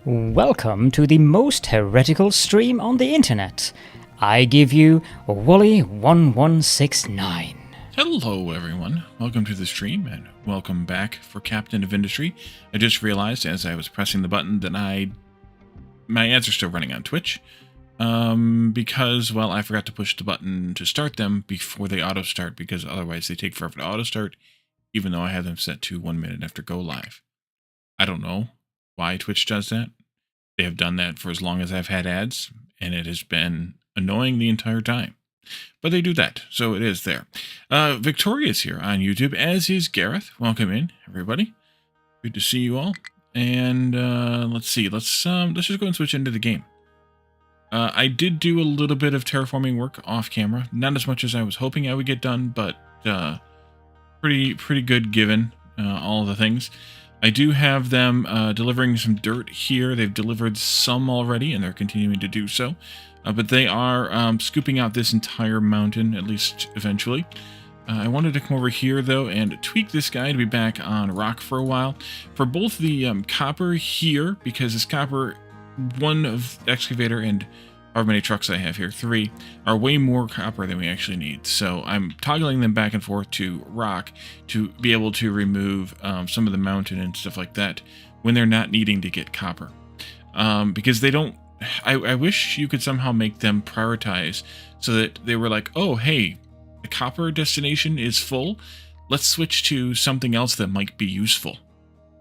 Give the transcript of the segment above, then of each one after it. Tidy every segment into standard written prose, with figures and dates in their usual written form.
Welcome to the most heretical stream on the internet. I give you Wooly1169. Hello everyone, welcome to the stream and welcome back for Captain of Industry. I just realized as I was pressing the button that my ads are still running on Twitch because, well, I forgot to push the button to start them before they auto start because otherwise they take forever to auto start even though I have them set to 1 minute after go live. I don't know why Twitch does that. They have done that for as long as I've had ads and it has been annoying the entire time. But they do that, so it is there. Victoria's here on YouTube, as is Gareth. Welcome in, everybody. Good to see you all. And let's see. Let's just go and switch into the game. I did do a little bit of terraforming work off camera, not as much as I was hoping I would get done, but pretty good given all the things. I do have them delivering some dirt here. They've delivered some already, and they're continuing to do so. But they are scooping out this entire mountain, at least eventually. I wanted to come over here, though, and tweak this guy to be back on rock for a while. For both the copper here, because this copper, one of excavator and however many trucks I have here, 3, are way more copper than we actually need. So I'm toggling them back and forth to rock to be able to remove some of the mountain and stuff like that when they're not needing to get copper. Because they don't... I wish you could somehow make them prioritize so that they were like, oh, hey, the copper destination is full. Let's switch to something else that might be useful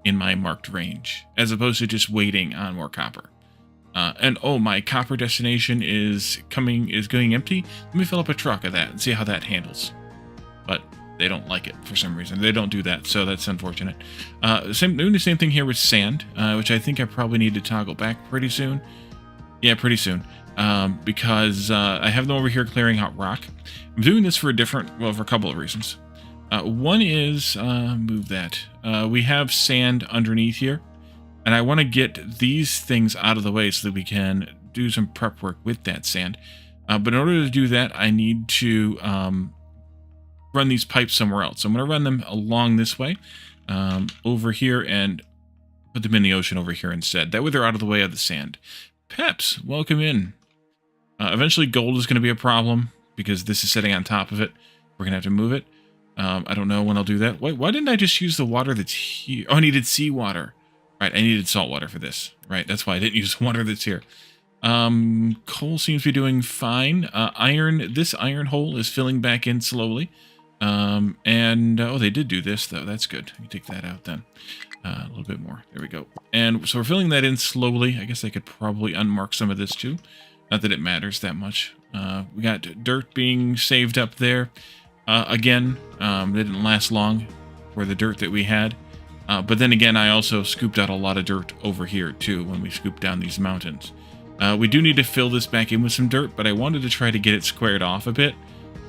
in my marked range, as opposed to just waiting on more copper. And oh, my copper destination is going empty. Let me fill up a truck of that and see how that handles. But they don't like it for some reason. They don't do that, so that's unfortunate. Doing the same thing here with sand, which I think I probably need to toggle back pretty soon. Yeah, pretty soon. Because I have them over here clearing out rock. I'm doing this for a couple of reasons. One is, move that. We have sand underneath here. And I want to get these things out of the way so that we can do some prep work with that sand. But in order to do that, I need to run these pipes somewhere else. So I'm going to run them along this way, over here, and put them in the ocean over here instead. That way they're out of the way of the sand. Peps, welcome in. Eventually gold is going to be a problem because this is sitting on top of it. We're going to have to move it. I don't know when I'll do that. Why didn't I just use the water that's here? Oh, I needed seawater. Right, I needed salt water for this. Right, that's why I didn't use the water that's here. Coal seems to be doing fine. This iron hole is filling back in slowly. Oh, they did do this, though. That's good. Let me take that out then. A little bit more. There we go. And so we're filling that in slowly. I guess I could probably unmark some of this, too. Not that it matters that much. We got dirt being saved up there. Again, they didn't last long for the dirt that we had. But then again, I also scooped out a lot of dirt over here, too, when we scooped down these mountains. We do need to fill this back in with some dirt, but I wanted to try to get it squared off a bit.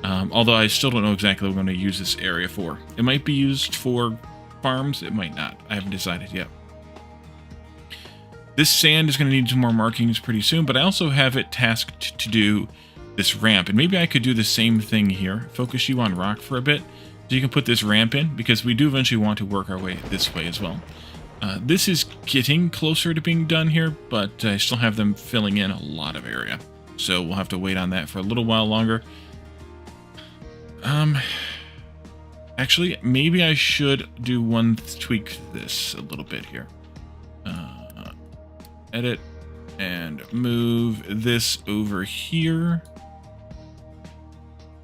Although I still don't know exactly what I'm going to use this area for. It might be used for farms. It might not. I haven't decided yet. This sand is going to need some more markings pretty soon, but I also have it tasked to do this ramp. And maybe I could do the same thing here. Focus you on rock for a bit. So you can put this ramp in, because we do eventually want to work our way this way as well. This is getting closer to being done here, but I still have them filling in a lot of area. So we'll have to wait on that for a little while longer. Actually, maybe I should do tweak this a little bit here. Edit, and move this over here.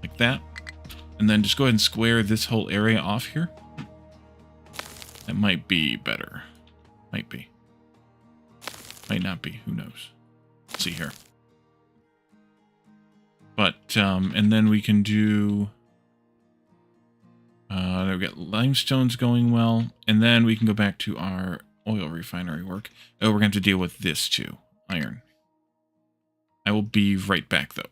Like that. And then just go ahead and square this whole area off here. That might be better. Might be. Might not be. Who knows? Let's see here. But, and then we can do... there we got limestones going well. And then we can go back to our oil refinery work. Oh, we're going to have to deal with this too. Iron. I will be right back, though.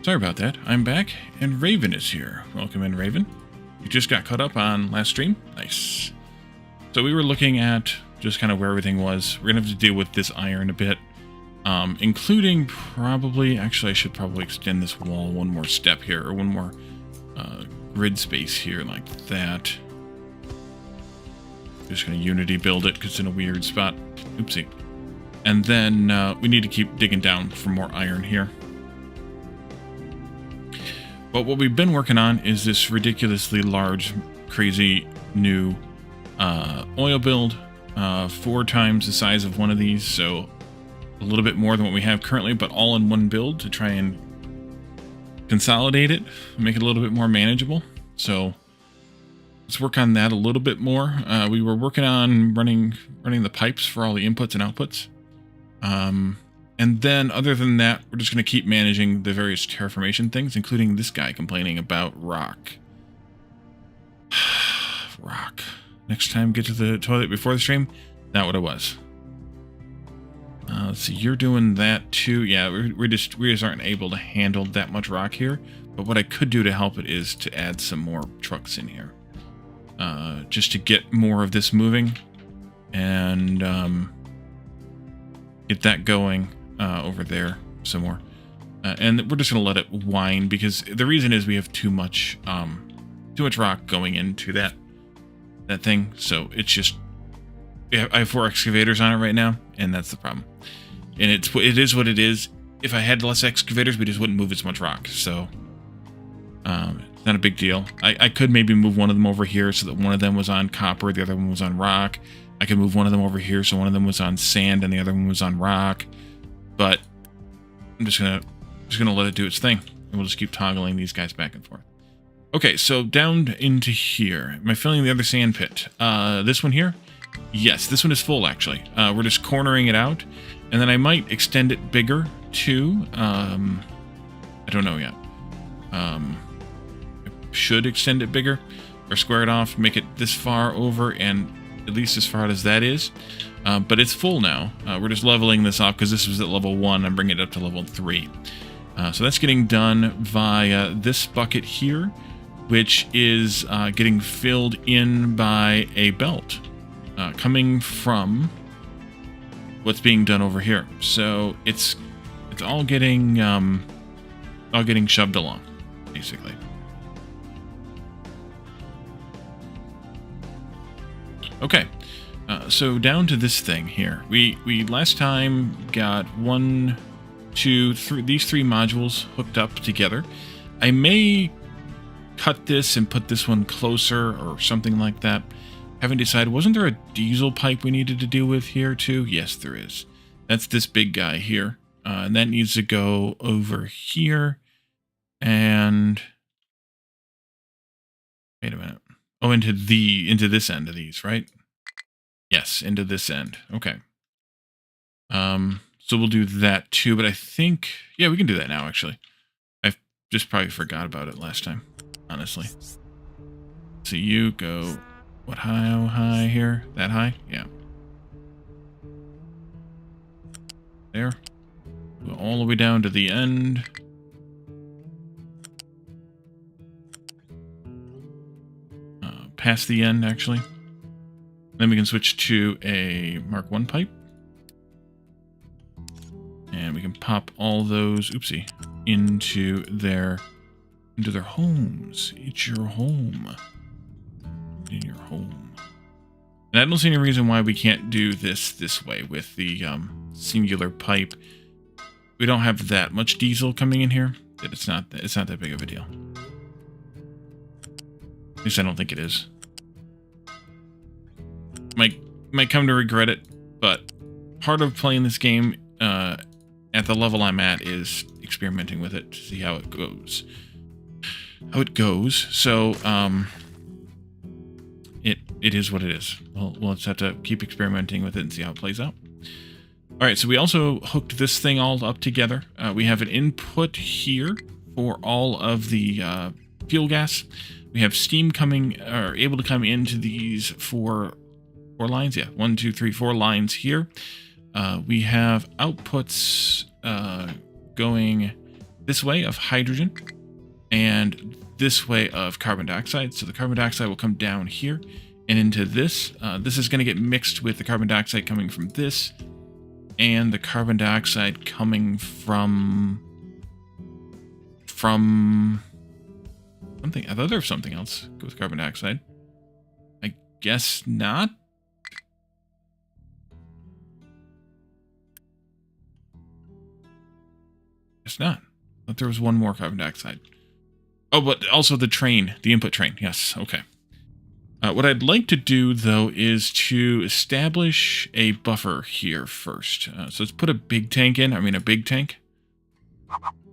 Sorry about that. I'm back, and Raven is here. Welcome in, Raven. You just got caught up on last stream? Nice. So we were looking at just kind of where everything was. We're going to have to deal with this iron a bit, including probably... Actually, I should probably extend this wall one more step here, or one more grid space here like that. Just going to Unity build it because it's in a weird spot. Oopsie. And then we need to keep digging down for more iron here. But what we've been working on is this ridiculously large, crazy new oil build. 4 times the size of one of these, so a little bit more than what we have currently, but all in one build to try and consolidate it, make it a little bit more manageable. So let's work on that a little bit more. We were working on running the pipes for all the inputs and outputs. And then, other than that, we're just going to keep managing the various terraformation things, including this guy complaining about rock. Rock. Next time, get to the toilet before the stream. Not what it was. Let's see, you're doing that too. Yeah, we just aren't able to handle that much rock here. But what I could do to help it is to add some more trucks in here. Just to get more of this moving. And get that going. Over there some more, and we're just gonna let it whine because the reason is we have too much rock going into that thing. So it's just, I have 4 excavators on it right now, and that's the problem. And it is what it is. If I had less excavators, we just wouldn't move as much rock. So it's not a big deal. I could maybe move one of them over here so that one of them was on copper, the other one was on rock. I could move one of them over here so one of them was on sand and the other one was on rock. But I'm just gonna let it do its thing, and we'll just keep toggling these guys back and forth. Okay, so down into here. Am I filling the other sand pit? This one here? Yes, this one is full actually. We're just cornering it out, and then I might extend it bigger too. I don't know yet. I should extend it bigger or square it off, make it this far over and at least as far out as that is. But it's full now. We're just leveling this up because this was at level 1. I'm bringing it up to level 3. So that's getting done via this bucket here, which is getting filled in by a belt coming from what's being done over here. So it's all getting shoved along, basically. Okay. So down to this thing here. We last time got 1, 2, 3, these 3 modules hooked up together. I may cut this and put this one closer or something like that. Haven't decided. Wasn't there a diesel pipe we needed to deal with here too? Yes, there is. That's this big guy here. And that needs to go over here. And wait a minute. Oh, into this end of these, right? Yes, into this end. Okay. So we'll do that too, but I think, yeah, we can do that now, actually. I just probably forgot about it last time, honestly. So you go, what, how high here? That high? Yeah. There. Go all the way down to the end. Past the end, actually. Then we can switch to a Mark 1 pipe. And we can pop all those, oopsie, into their homes. It's your home. In your home. And I don't see any reason why we can't do this way with the singular pipe. We don't have that much diesel coming in here that it's not that big of a deal. At least I don't think it is. Might come to regret it, but part of playing this game at the level I'm at is experimenting with it to see how it goes. So it is what it is. We'll just have to keep experimenting with it and see how it plays out. All right, so we also hooked this thing all up together. We have an input here for all of the fuel gas. We have steam coming, or able to come into these four lines. Yeah, 1, 2, 3, 4 lines here. We have outputs going this way of hydrogen and this way of carbon dioxide. So the carbon dioxide will come down here and into this. This is going to get mixed with the carbon dioxide coming from this and the carbon dioxide coming from something. I thought there was something else with carbon dioxide. I guess not. Guess not. I thought there was one more carbon dioxide. Oh, but also the train, the input train. Yes, okay. What I'd like to do, though, is to establish a buffer here first. So let's put a big tank in. I mean, a big tank.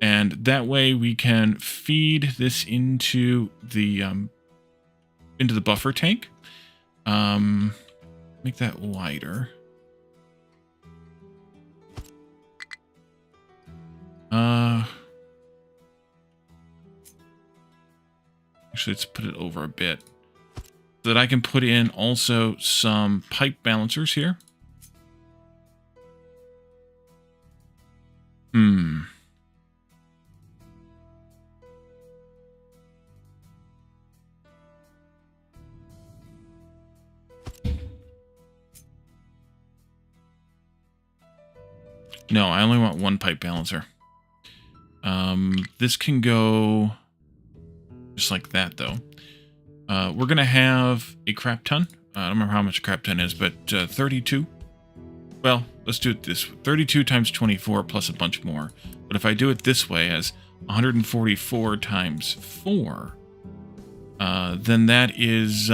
And that way we can feed this into the buffer tank. Make that wider. Actually, let's put it over a bit so that I can put in also some pipe balancers here. No, I only want one pipe balancer. This can go just like that, though. We're going to have a crap ton. I don't remember how much a crap ton is, but 32. Well, let's do it this way. 32 times 24 plus a bunch more. But if I do it this way as 144 times 4, then that is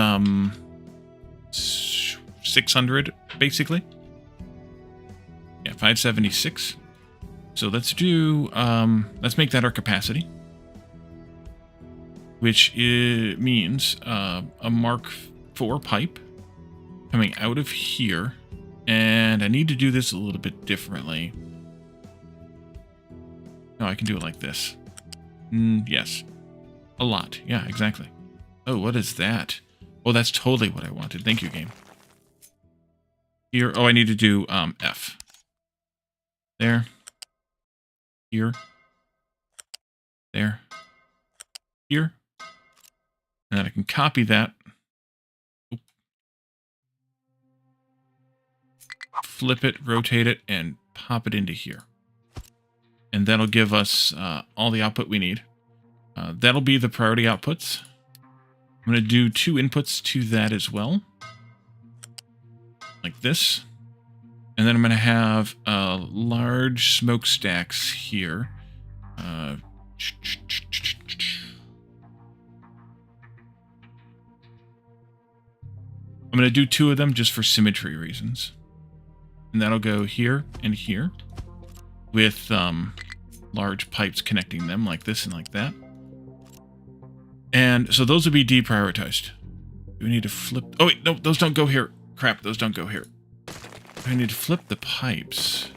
600, basically. Yeah, 576. So let's do, let's make that our capacity. Which means a Mark IV pipe coming out of here. And I need to do this a little bit differently. No, I can do it like this. Yes. A lot. Yeah, exactly. Oh, what is that? Oh, that's totally what I wanted. Thank you, game. Here. Oh, I need to do F. There. Here. There. Here. And then I can copy that. Flip it, rotate it, and pop it into here. And that'll give us all the output we need. That'll be the priority outputs. I'm going to do 2 inputs to that as well. Like this. And then I'm going to have large smokestacks here. I'm going to do 2 of them just for symmetry reasons. And that'll go here and here with large pipes connecting them like this and like that. And so those will be deprioritized. Do we need to flip? Oh, wait, no, those don't go here. Crap, those don't go here. I need to flip the pipes.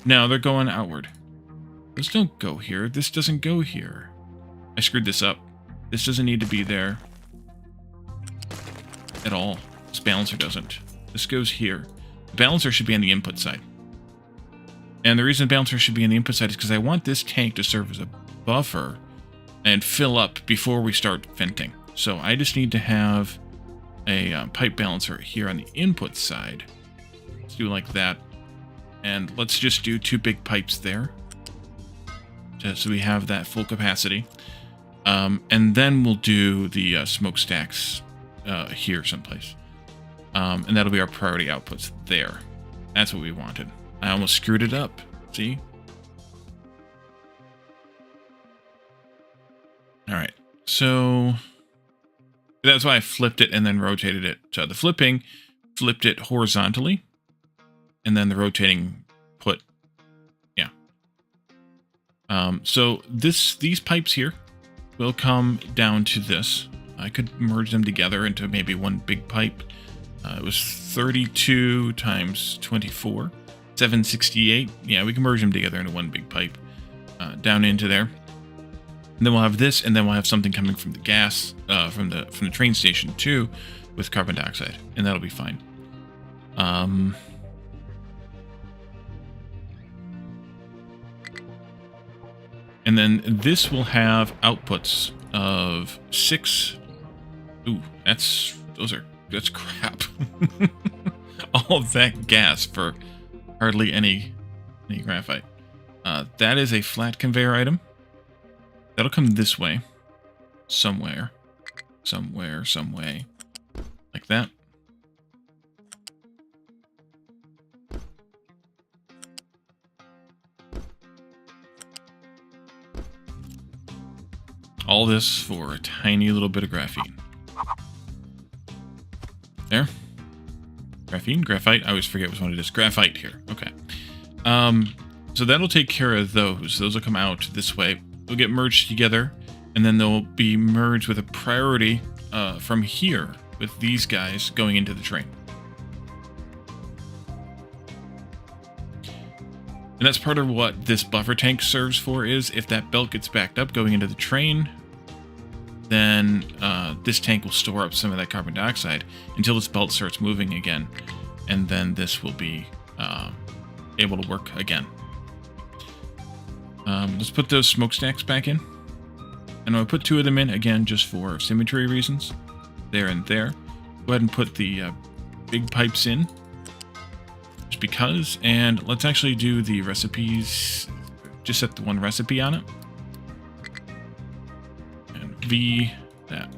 No, they're going outward. Those don't go here. This doesn't go here. I screwed this up. This doesn't need to be there at all. This balancer doesn't. This goes here. The balancer should be on the input side. And the reason the balancer should be on the input side is because I want this tank to serve as a buffer and fill up before we start venting. So I just need to have a pipe balancer here on the input side. Let's do it like that. And let's just do 2 big pipes there. Just so we have that full capacity. And then we'll do the smokestacks here someplace. And that'll be our priority outputs there. That's what we wanted. I almost screwed it up. See? Alright. So that's why I flipped it and then rotated it. So the flipping flipped it horizontally. And then the rotating put, yeah. So these pipes here will come down to this. I could merge them together into maybe one big pipe. It was 32 times 24, 768. Yeah, we can merge them together into one big pipe down into there. And then we'll have this, and then we'll have something coming from the gas, from the train station too, with carbon dioxide, and that'll be fine. And then this will have outputs of 6. Ooh, that's crap. All of that gas for hardly any graphite. That is a flat conveyor item. That'll come this way. Somewhere. Some way. Like that. All this for a tiny little bit of graphene. There. Graphene, graphite. I always forget which one it is. Graphite here. Okay. So that'll take care of those. Those will come out this way. They'll get merged together, and then they'll be merged with a priority from here with these guys going into the train. And that's part of what this buffer tank serves for, is if that belt gets backed up going into the train, then this tank will store up some of that carbon dioxide until this belt starts moving again. And then this will be able to work again. Let's put those smokestacks back in. And I'll put 2 of them in, again, just for symmetry reasons. There and there. Go ahead and put the big pipes in. Just because. And let's actually do the recipes. Just set the one recipe on it. And V, that.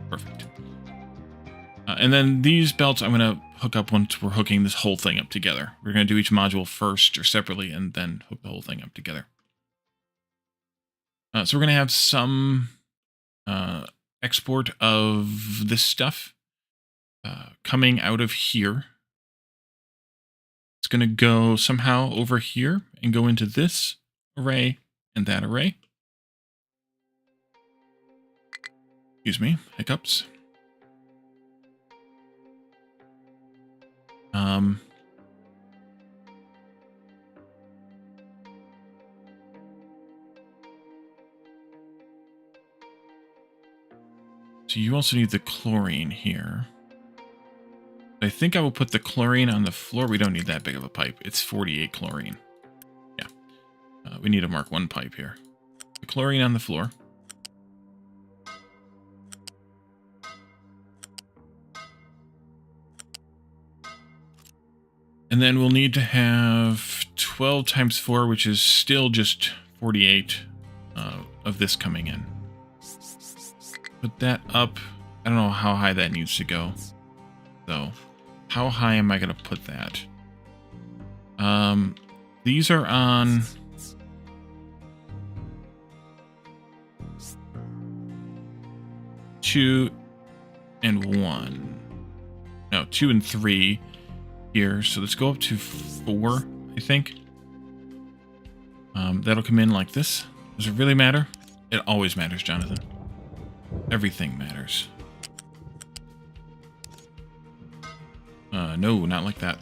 Perfect. And then these belts I'm going to hook up once we're hooking this whole thing up together. We're going to do each module first or separately and then hook the whole thing up together. So we're going to have some export of this stuff coming out of here. It's going to go somehow over here and go into this array and that array. Excuse me, hiccups. So you also need the chlorine here. I think I will put the chlorine on the floor. We don't need that big of a pipe. It's 48 chlorine. Yeah. We need a Mark 1 pipe here. The chlorine on the floor. And then we'll need to have 12 times 4, which is still just 48 of this coming in. Put that up. I don't know how high that needs to go, though. How high am I going to put that? These are on... two and 1. No, 2 and 3 here. So let's go up to 4, I think. That'll come in like this. Does it really matter? It always matters, Jonathan. Everything matters. No, not like that.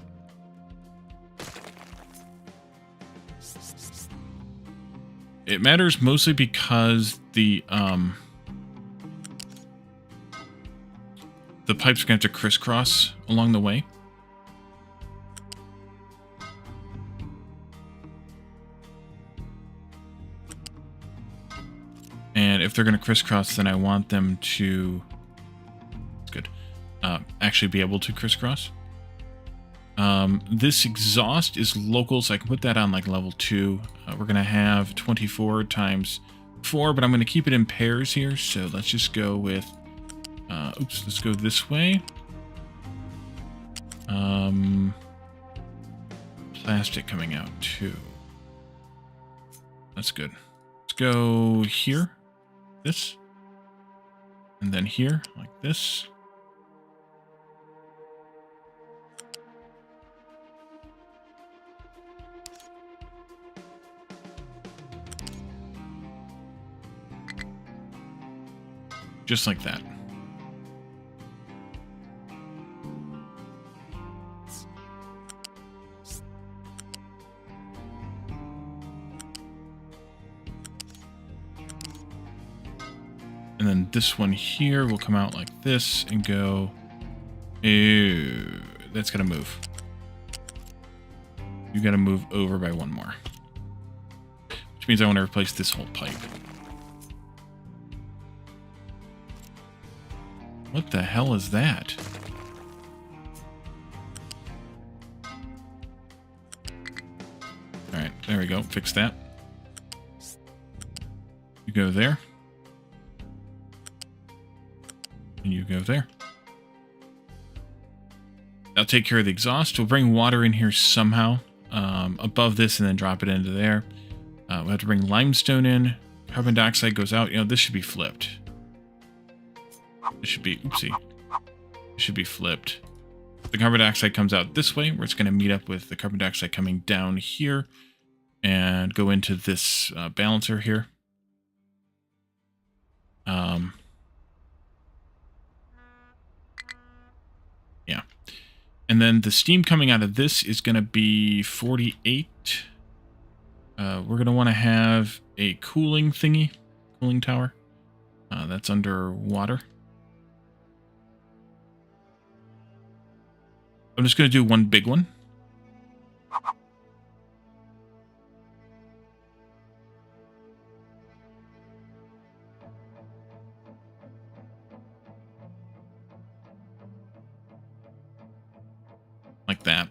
It matters mostly because the pipes are going to have to crisscross along the way. And if they're going to crisscross, then I want them to... That's good. Actually be able to crisscross. This exhaust is local, so I can put that on like level 2. We're going to have 24 times 4, but I'm going to keep it in pairs here. So let's just go with... oops, let's go this way. Plastic coming out too. That's good. Let's go here. This. And then here, like this. Just like that. And then this one here will come out like this and go... Ew, that's going to move. You got to move over by 1 more. Which Which means I want to replace this whole pipe. What the hell is that? Alright, there we go. Fix that. You go there. And you go there. I'll take care of the exhaust. We'll bring water in here somehow. Above this and then drop it into there. We'll have to bring limestone in. Carbon dioxide goes out. You know, this should be flipped. It should be, oopsie. It should be flipped. The carbon dioxide comes out this way, where it's going to meet up with the carbon dioxide coming down here and go into this balancer here. Yeah. And then the steam coming out of this is going to be 48. We're going to want to have a cooling thingy, cooling tower. That's underwater. I'm just going to do one big one. Like that.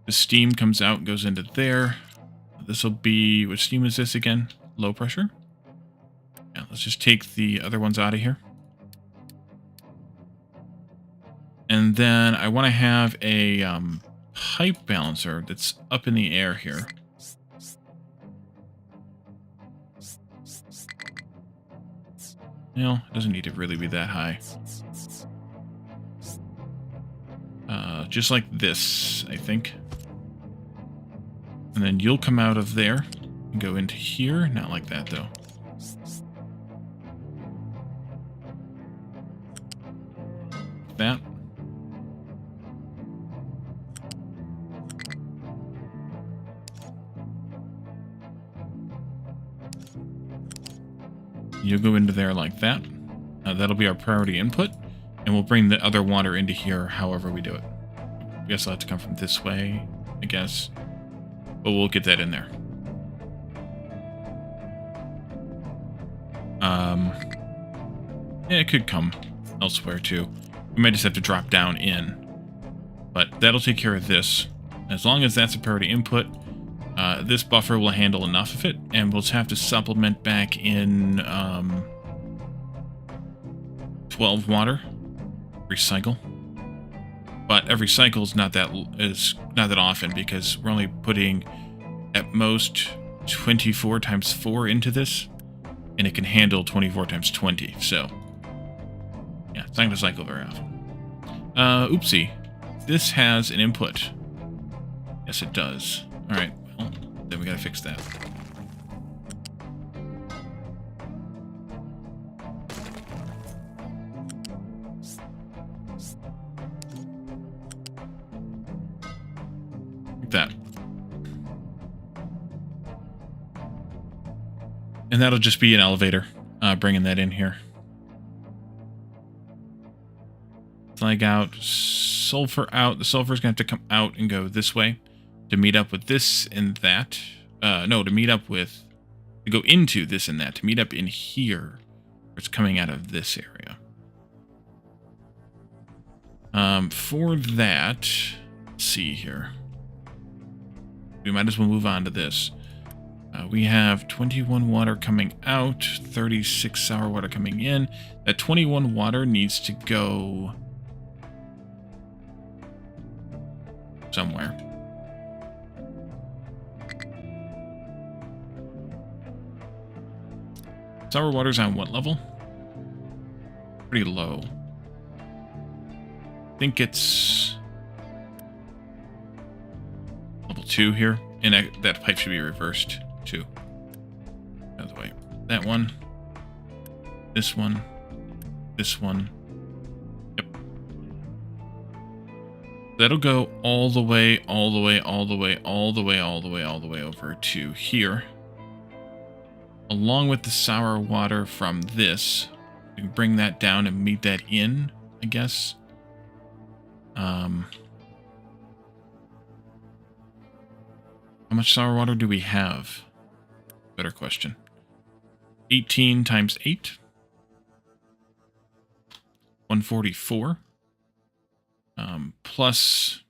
The steam comes out and goes into there. This will be, what steam is this again? Low pressure? Yeah, let's just take the other ones out of here. And then I want to have a pipe balancer that's up in the air here. No, it doesn't need to really be that high. Just like this, I think. And then you'll come out of there and go into here. Not like that, though. That. You'll go into there like that. That'll be our priority input. And we'll bring the other water into here however we do it. I guess I'll have to come from this way, I guess. But we'll get that in there. Yeah, it could come elsewhere too. We might just have to drop down in. But that'll take care of this. As long as that's a priority input, this buffer will handle enough of it, and we'll just have to supplement back in 12 water. Recycle. But every cycle is not that often, because we're only putting at most 24 times 4 into this, and it can handle 24 times 20. So yeah, it's not going to cycle very often. Oopsie. This has an input. Yes, it does. All right. Well, then we got to fix that. Like that. And that'll just be an elevator, bringing that in here. Flag out, sulfur out. The sulfur is going to have to come out and go this way to meet up with this and that. No, to meet up with, to go into this and that, to meet up in here, where it's coming out of this area. For that, let's see here. We might as well move on to this. We have 21 water coming out, 36 sour water coming in. That 21 water needs to go somewhere. Sour water's on what level? Pretty low. I think it's level 2 here, and that pipe should be reversed too. By the way, that one, this one, this one. Yep. That'll go all the way, all the way, all the way, all the way, all the way, all the way over to here. Along with the sour water from this. We can bring that down and meet that in, I guess. How much sour water do we have? Better question. 18 times 8. 144. Plus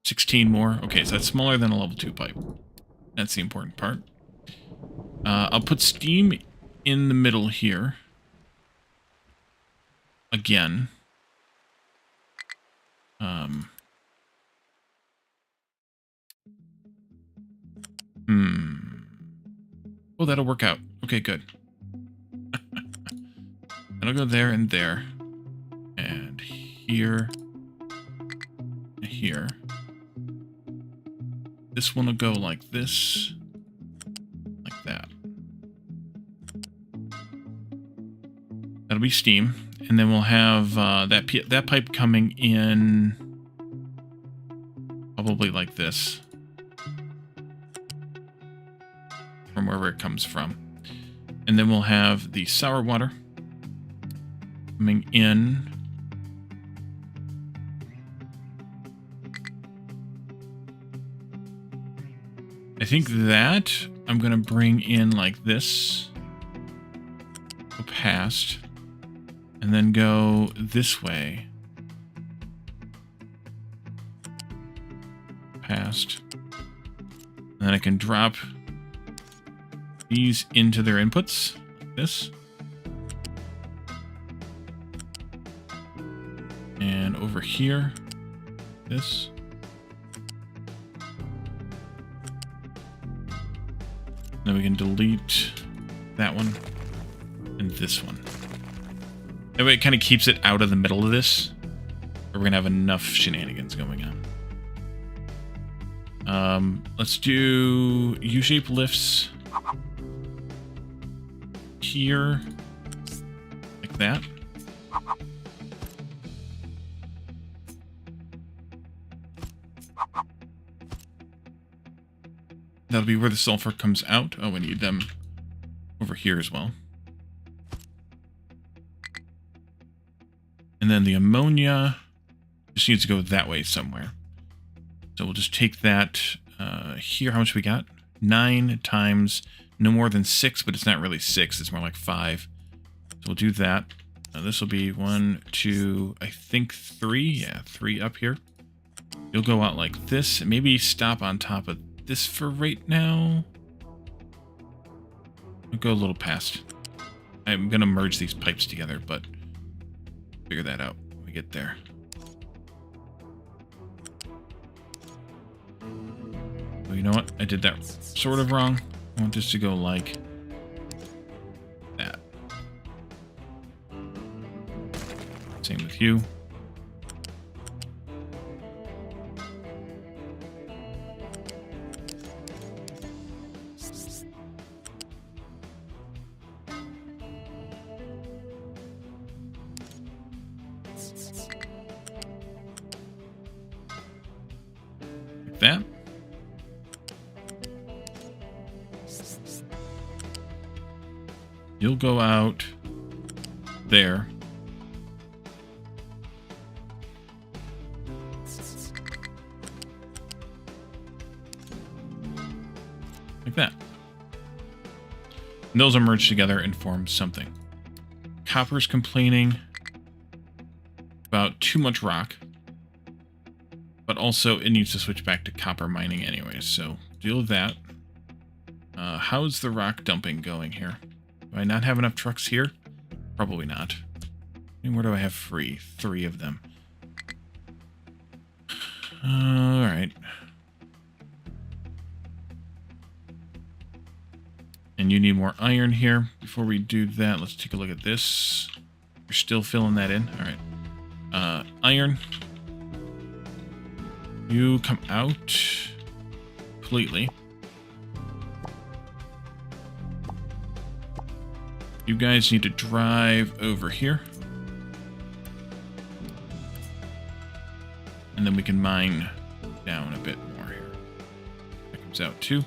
16 more. Okay, so that's smaller than a level 2 pipe. That's the important part. I'll put steam in the middle here. Again. Oh, that'll work out. Okay, good. That'll go there and there. And here. And here. This one will go like this. Like that. That'll be steam. And then we'll have that pipe coming in probably like this. From wherever it comes from. And then we'll have the sour water coming in. I think that I'm going to bring in like this. Go past. And then go this way. Past. And then I can drop these into their inputs, like this. And over here, this. Then we can delete that one and this one. That way it kind of keeps it out of the middle of this. Or we're going to have enough shenanigans going on. Let's do U-shape lifts here, like that. That'll be where the sulfur comes out. Oh, we need them over here as well. And then the ammonia just needs to go that way somewhere. So we'll just take that here. How much we got? 9 times no more than 6, but it's not really 6. It's more like 5. So we'll do that. This will be 1, 2, I think 3. Yeah, 3 up here. You'll go out like this. Maybe stop on top of this for right now. I'll go a little past. I'm going to merge these pipes together, but figure that out when we get there. Oh, you know what? I did that sort of wrong. I want this to go like that. Same with you. Like that. You'll go out there. Like that. And those are merged together and form something. Copper's complaining about too much rock. But also it needs to switch back to copper mining anyways, so deal with that. How's the rock dumping going here? Do I not have enough trucks here? Probably not. And where do I have free? 3 of them. Alright. And you need more iron here. Before we do that, let's take a look at this. You're still filling that in? Alright. Iron. You come out completely. You guys need to drive over here. And then we can mine down a bit more here. That comes out too.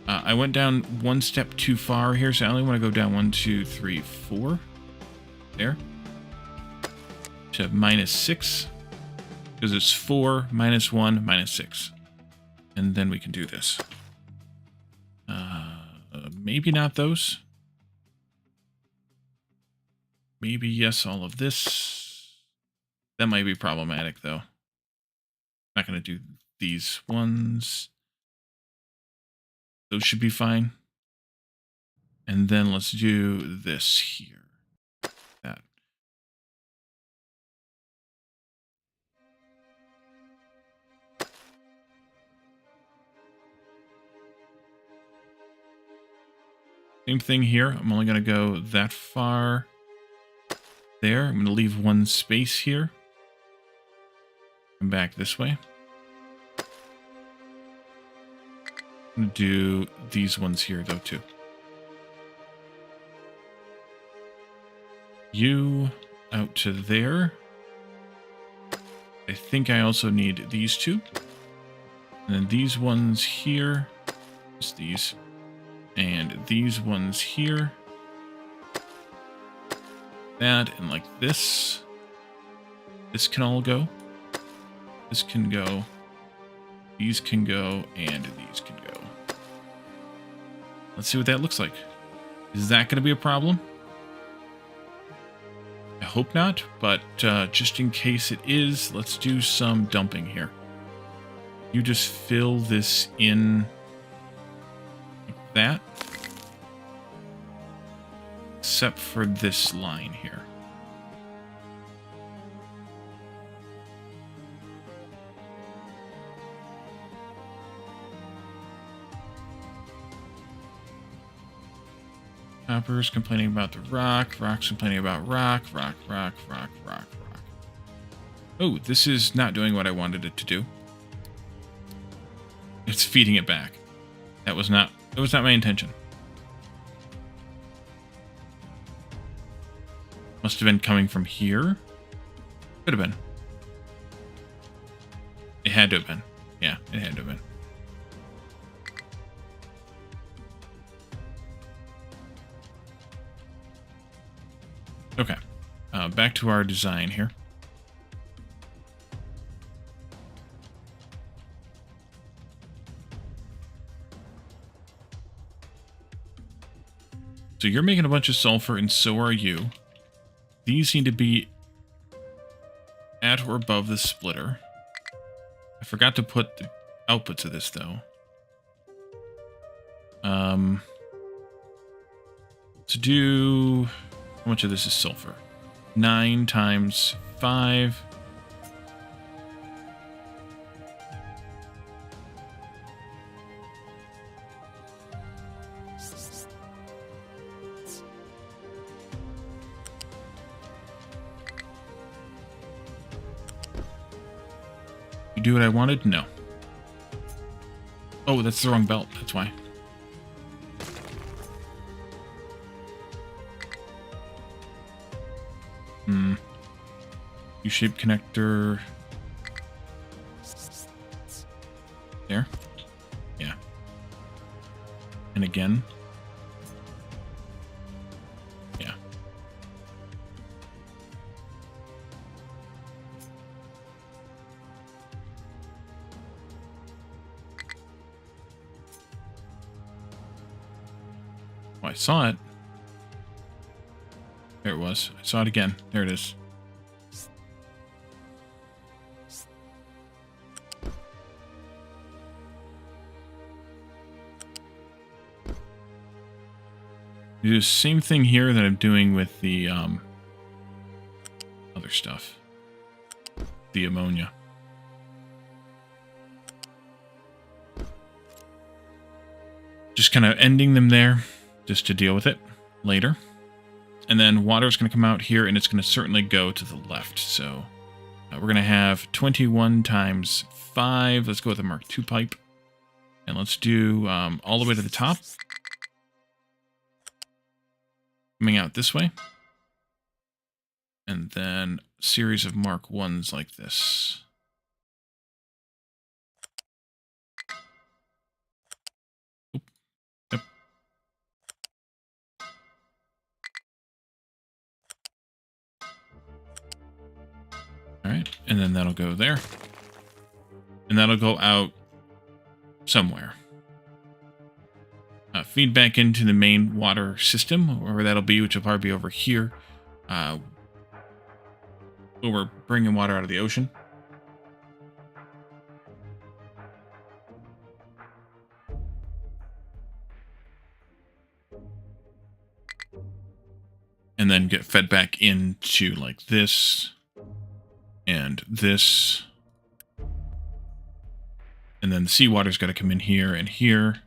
I went down 1 step too far here, so I only want to go down 1, 2, 3, 4. There. Should have -6. Because it's 4, -1, -6. And then we can do this. Maybe not those. Maybe yes, all of this. That might be problematic, though. Not going to do these ones. Those should be fine. And then let's do this here. That. Same thing here. I'm only going to go that far there. I'm going to leave one space here. Come back this way. I'm going to do these ones here, though, too. You out to there. I think I also need these two. And then these ones here. Just these. And these ones here. That and like this. This can all go. This can go. These can go. And these can go. Let's see what that looks like. Is that going to be a problem? I hope not, but just in case it is, let's do some dumping here. You just fill this in like that. Except for this line here. Copper's complaining about the rock. Rock's complaining about rock. Rock. Oh, this is not doing what I wanted it to do. It's feeding it back. That was not my intention. Must have been coming from here. Could have been. It had to have been. Yeah, it had to have been. Okay. Back to our design here. So you're making a bunch of sulfur, and so are you. These need to be at or above the splitter. I forgot to put the outputs of this, though. To do... How much of this is sulfur? 9 times 5. You do what I wanted? No. Oh, that's the wrong belt. That's why. U-shaped connector. There. Yeah. And again. Yeah. Oh, I saw it. There it was. I saw it again. There it is. Do the same thing here that I'm doing with the other stuff. The ammonia. Just kind of ending them there, just to deal with it later. And then water is going to come out here, and it's going to certainly go to the left. So we're going to have 21 times 5. Let's go with a Mark II pipe. And let's do all the way to the top. Coming out this way. And then a series of Mark 1s like this. Oop. Yep. All right, and then that'll go there. And that'll go out somewhere. Feed back into the main water system, wherever that'll be, which will probably be over here. Where we're bringing water out of the ocean. And then get fed back into like this and this. And then the seawater's got to come in here and here.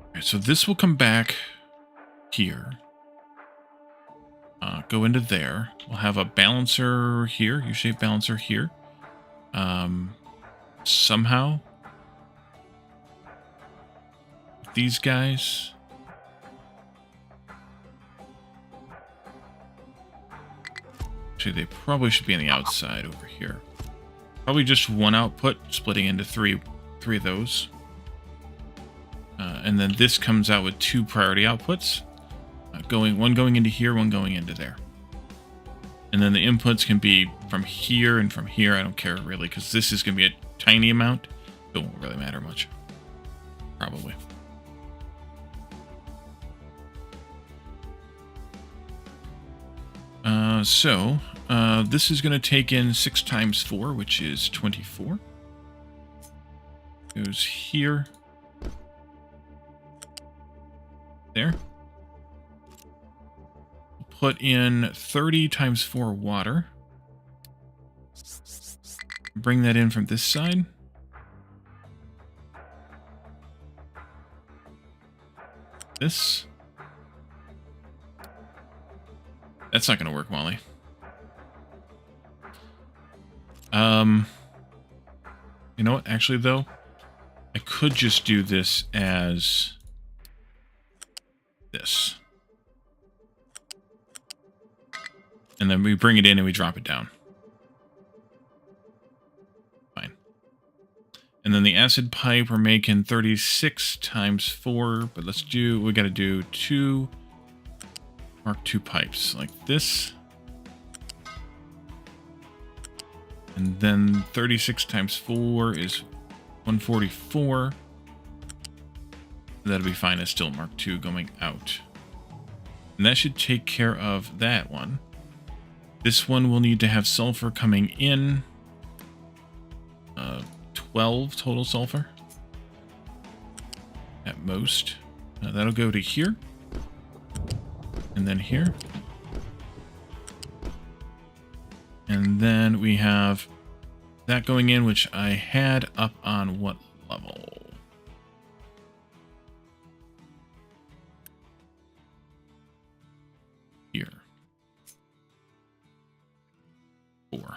Alright, so this will come back here. Go into there. We'll have a balancer here, U-shaped balancer here. Somehow, these guys. Actually, they probably should be on the outside over here. Probably just one output, splitting into three of those. And then this comes out with 2 priority outputs. One going into here, one going into there. And then the inputs can be from here and from here. I don't care really, because this is going to be a tiny amount. So it won't really matter much. Probably. This is going to take in 6 times 4, which is 24. Goes here. There. Put in 30 times 4 water. Bring that in from this side. This. That's not going to work, Wally. You know what? Actually, though, I could just do this as this. And then we bring it in and we drop it down. Fine. And then the acid pipe, we're making 36 times 4, but we got to do 2 Mark II pipes like this. And then 36 times 4 is 144. That'll be fine. It's still Mark II going out. And that should take care of that one. This one will need to have sulfur coming in. 12 total sulfur. At most. That'll go to here. And then here. And then we have that going in, which I had up on what level? Here. 4.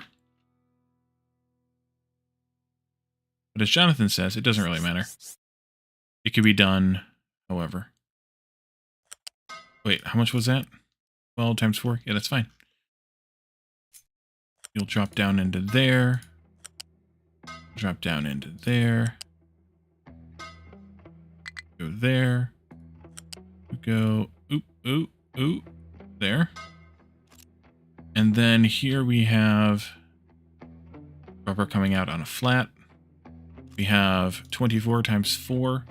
But as Jonathan says, it doesn't really matter. It could be done however. Wait, how much was that? 12 times 4? Yeah, that's fine. You'll drop down into there. Drop down into there. Go there. Go, oop, oop, oop. There. And then here we have rubber coming out on a flat. We have 24 times 4.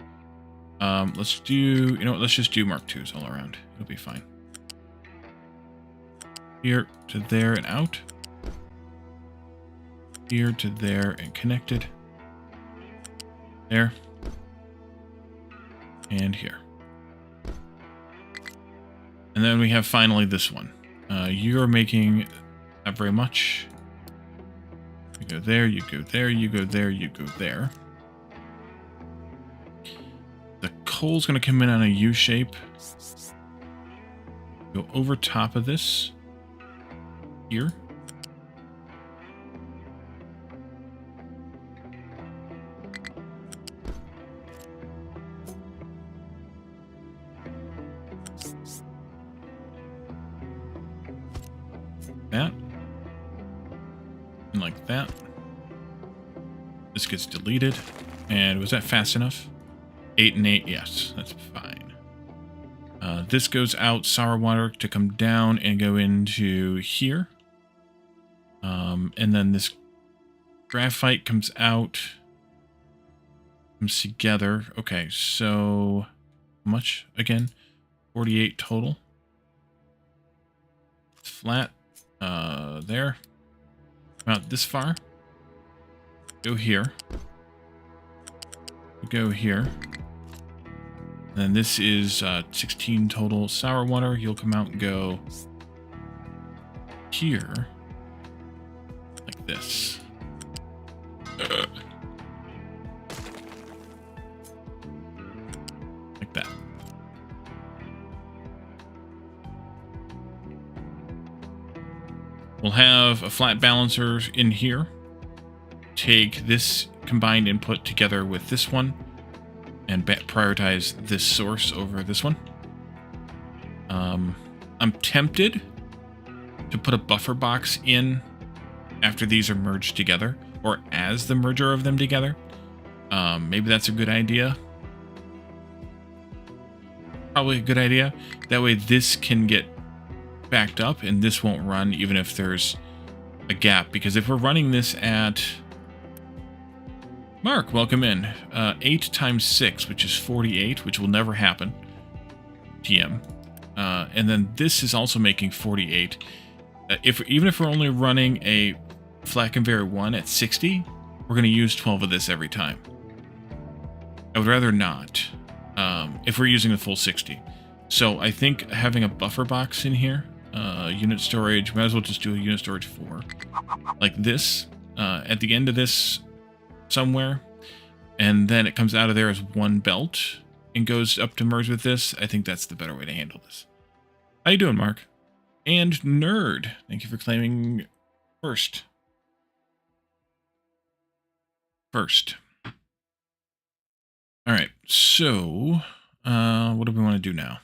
Let's do, let's just do Mark IIs all around. It'll be fine. Here to there and out. Here to there and connected. There. And here. And then we have finally this one. You're making not very much. You go there, you go there, you go there, you go there. The coal's going to come in on a U shape. Go over top of this. Here. That. And like that. This gets deleted. And was that fast enough? 8 and 8, yes, that's fine. This goes out sour water to come down and go into here. And then this graphite comes out, comes together. Okay, so how much again? 48 total. It's flat. There. About this far. Go here. Go here. And then this is 16 total sour water. You'll come out and go here. Like this. Like that. We'll have a flat balancer in here. Take this combined input together with this one and prioritize this source over this one. I'm tempted to put a buffer box in after these are merged together, or as the merger of them together. Maybe that's a good idea. Probably a good idea. That way this can get backed up and this won't run even if there's a gap. Because if we're running this at... Mark, welcome in. 8 times 6, which is 48, which will never happen. TM. And then this is also making 48. Even if we're only running a flat conveyor 1 at 60, we're going to use 12 of this every time. I would rather not, if we're using the full 60. So I think having a buffer box in here, unit storage, might as well just do a unit storage 4. Like this, at the end of this somewhere, and then it comes out of there as one belt and goes up to merge with this. I think that's the better way to handle this. How you doing, Mark? And Nerd, thank you for claiming first. All right, so what do we want to do now?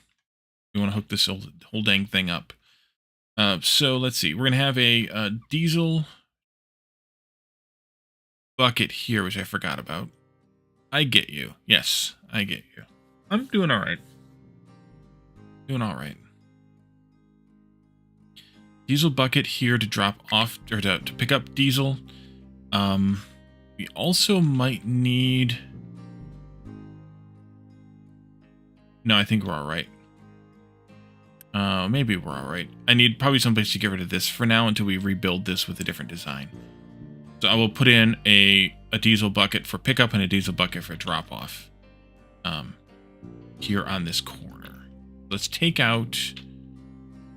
We want to hook this whole dang thing up. So let's see. We're going to have a diesel bucket here, which I forgot about. I get you. Yes, I get you. I'm doing all right. Doing all right. Diesel bucket here to drop off, or to pick up diesel. We also might need... No, I think we're all right. Maybe we're all right. I need probably someplace to get rid of this for now until we rebuild this with a different design. So I will put in a diesel bucket for pickup and a diesel bucket for drop off. Here on this corner. Let's take out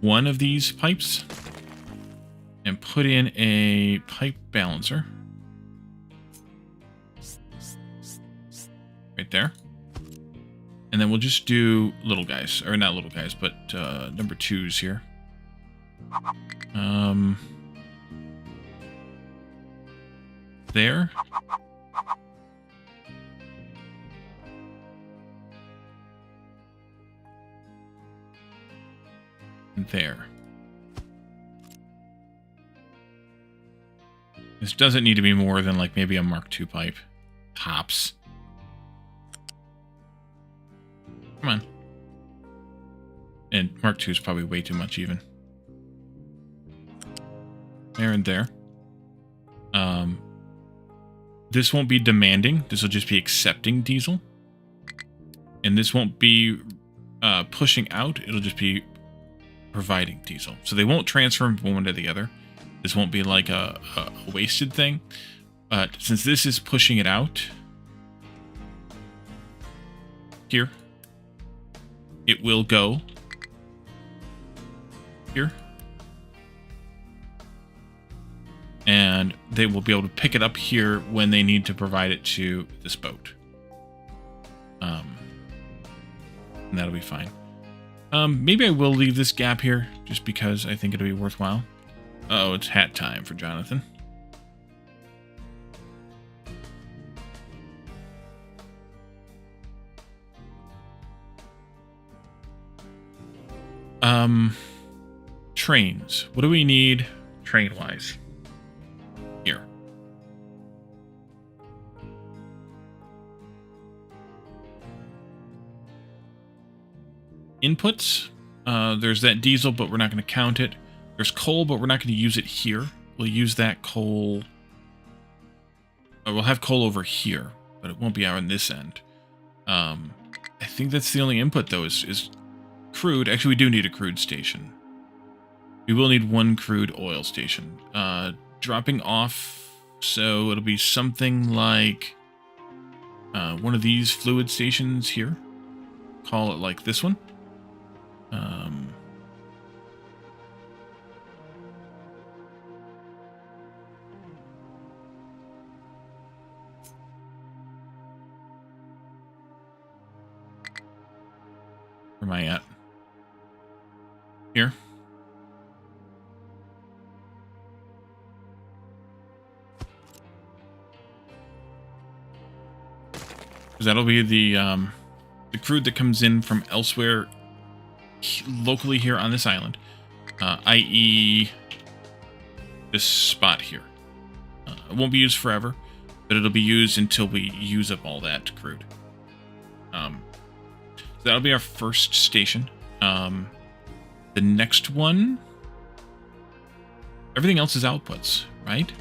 one of these pipes and put in a pipe balancer. Right there. And then we'll just do little guys, or not little guys, but number 2s here. There. And there. This doesn't need to be more than like maybe a Mark II pipe. Tops. Come on. And Mark II is probably way too much even. There and there. This won't be demanding. This will just be accepting diesel. And this won't be pushing out. It'll just be providing diesel. So they won't transfer from one to the other. This won't be like a wasted thing. But since this is pushing it out here, it will go here. And they will be able to pick it up here when they need to provide it to this boat. And that'll be fine. Maybe I will leave this gap here just because I think it'll be worthwhile. Oh, it's hat time for Jonathan. Trains. What do we need train-wise? Here. inputs. There's that diesel, but we're not going to count it. There's coal, but we're not going to use it here. We'll use that coal. We'll have coal over here, but it won't be out on this end. I think that's the only input, though, is crude. Actually, we do need a crude station. We will need one crude oil station. Dropping off, so it'll be something like one of these fluid stations here. Call it like this one. Where am I at? Here. Because that'll be the crude that comes in from elsewhere locally here on this island, i.e. this spot here. It won't be used forever, but it'll be used until we use up all that crude. So that'll be our first station. The next one, everything else is outputs, right?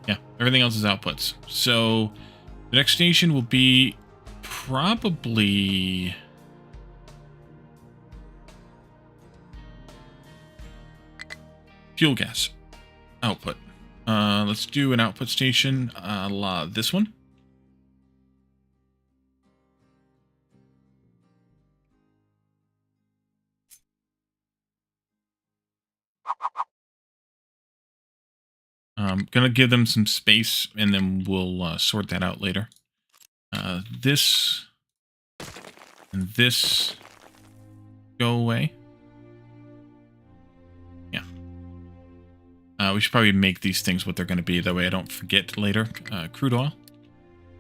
Yeah, everything else is outputs. So the next station will be probably... fuel gas output. Let's do an output station a la this one. Gonna give them some space, and then we'll sort that out later. This and this go away. We should probably make these things what they're going to be. That way I don't forget later. Crude oil.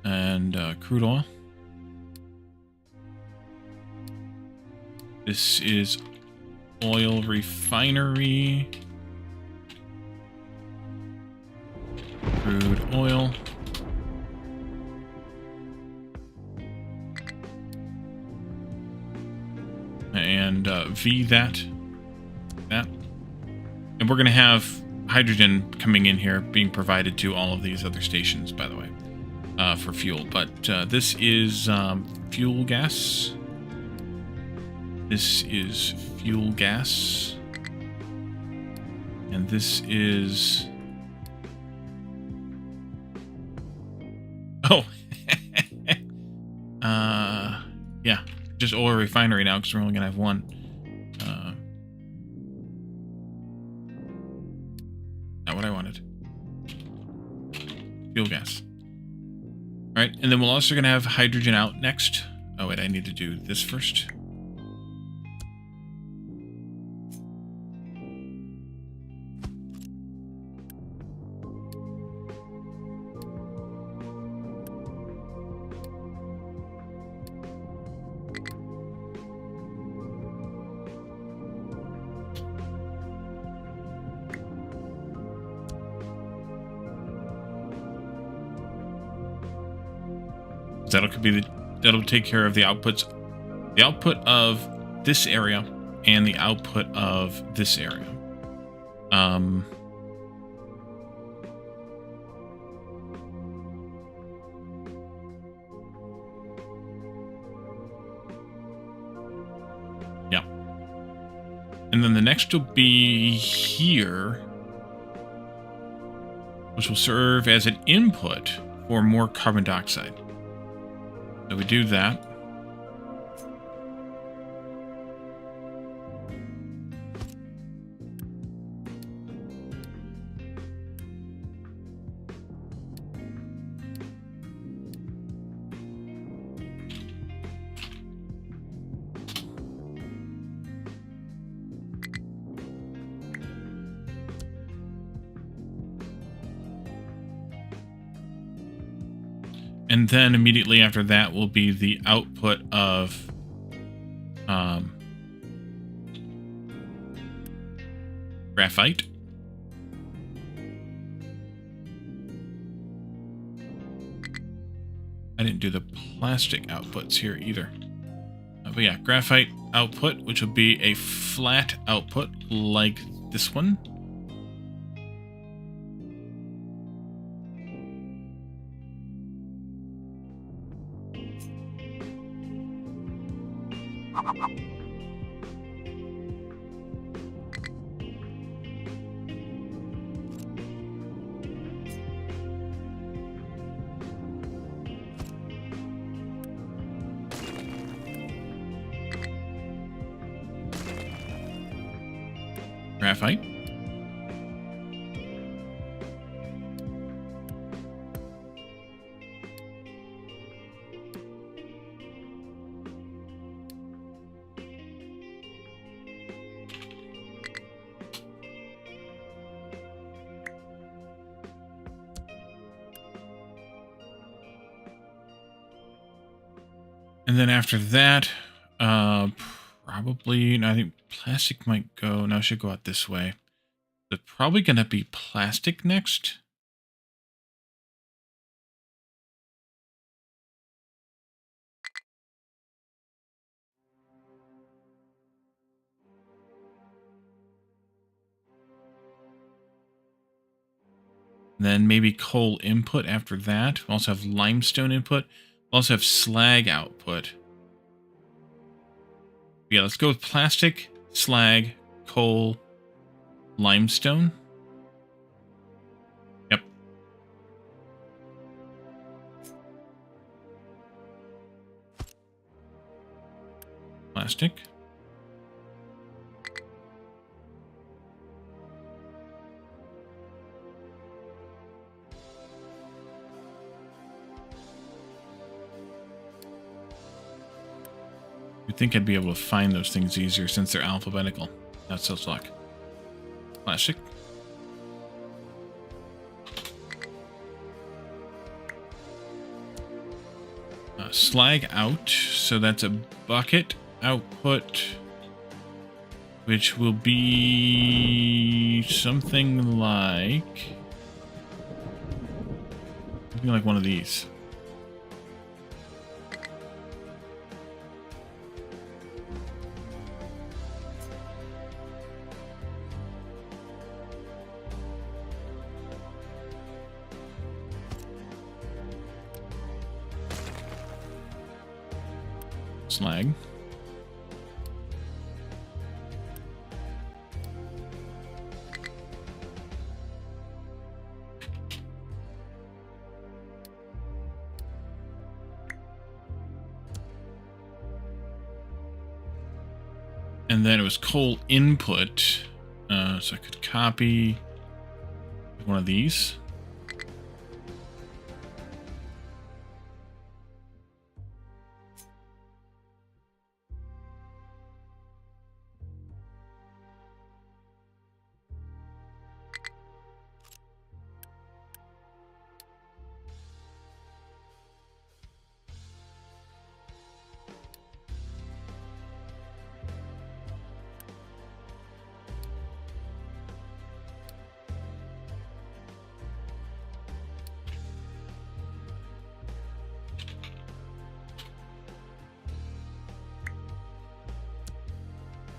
And crude oil. This is oil refinery. Crude oil. And V that. That. And we're going to have hydrogen coming in here, being provided to all of these other stations, by the way, for fuel. But this is fuel gas. This is fuel gas. And this is... oh! Yeah, just oil refinery now, because we're only going to have one. Not what I wanted. Fuel gas. Alright, and then we're also going to have hydrogen out next. Oh wait, I need to do this first. That'll take care of the outputs, the output of this area and the output of this area. Yeah. And then the next will be here, which will serve as an input for more carbon dioxide. So we do that. And then immediately after that will be the output of Graphite. I didn't do the plastic outputs here either. But yeah, graphite output, which will be a flat output like this one. Graphite. And then after that, probably, no, I think plastic might go, no, it should go out this way. It's probably going to be plastic next. Then maybe coal input after that. We'll also have limestone input. We'll also have slag output. Yeah, let's go with plastic, slag, coal, limestone. Yep. Plastic. You'd think I'd be able to find those things easier since they're alphabetical. That's such luck. Plastic. Slag out, so that's a bucket output, which will be something like one of these. Slag. And then it was coal input, so I could copy one of these.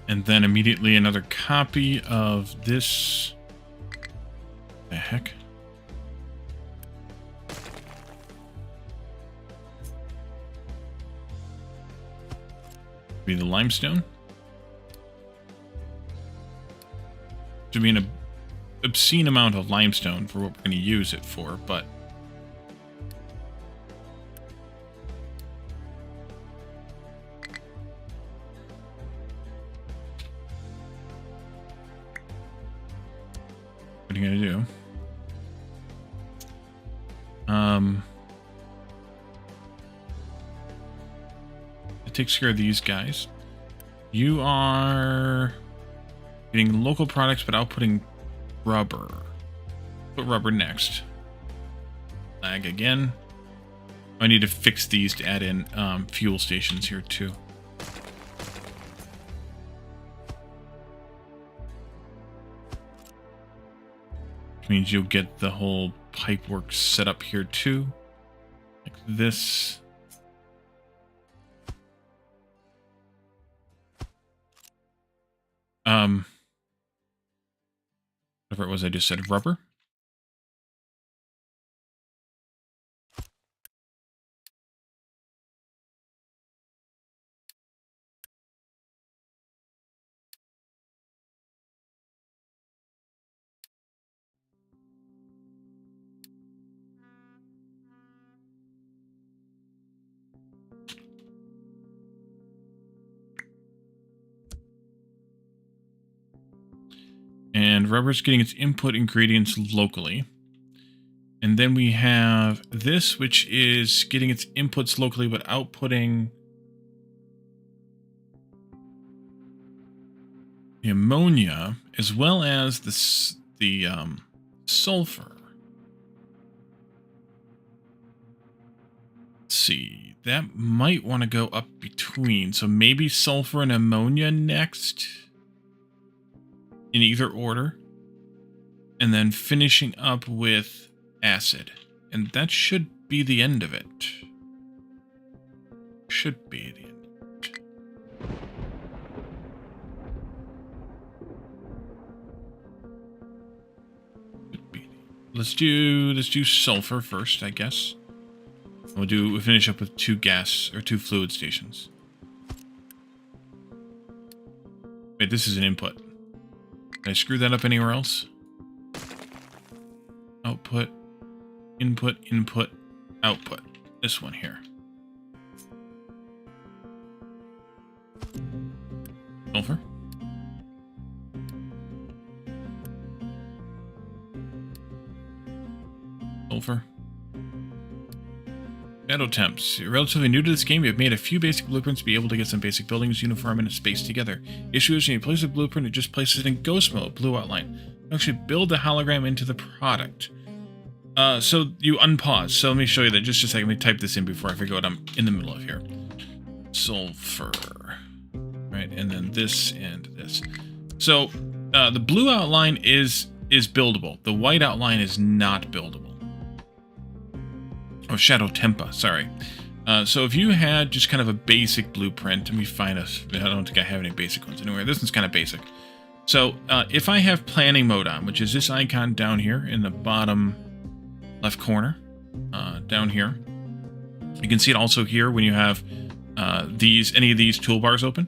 And then immediately another copy of this. The heck? Be the limestone. Should be an obscene amount of limestone for what we're going to use it for, but what are you going to do? It takes care of these guys. You are getting local products, but outputting rubber. Put rubber next. Lag again. I need to fix these to add in fuel stations here too. which means you'll get the whole pipework set up here too, like this. Whatever it was I just said, rubber. And rubber's getting its input ingredients locally. And then we have this, which is getting its inputs locally, but outputting the ammonia, as well as the sulfur. Let's see. That might want to go up between. So maybe sulfur and ammonia next, in either order. And then finishing up with acid. And that should be the end of it. Should be the end of it. Let's do sulfur first, I guess. We'll finish up with 2 gas or 2 fluid stations. Wait, this is an input. Did I screw that up anywhere else? Output, input, input, output. This one here. Sulfur. Sulfur. Shadow temps. You're relatively new to this game. You've made a few basic blueprints to be able to get some basic buildings, uniform, and space together. Issue is when you place a blueprint, it just places it in ghost mode, blue outline. You actually build the hologram into the product. So you unpause. So let me show you that just a second. Let me type this in before I forget what I'm in the middle of here. Sulfur. Right, and then this and this. So the blue outline is buildable. The white outline is not buildable. Oh, Shadow Tempa, sorry. So if you had just kind of a basic blueprint, let me find I don't think I have any basic ones anywhere. This one's kind of basic. So if I have planning mode on, which is this icon down here in the bottom left corner, down here. You can see it also here when you have any of these toolbars open.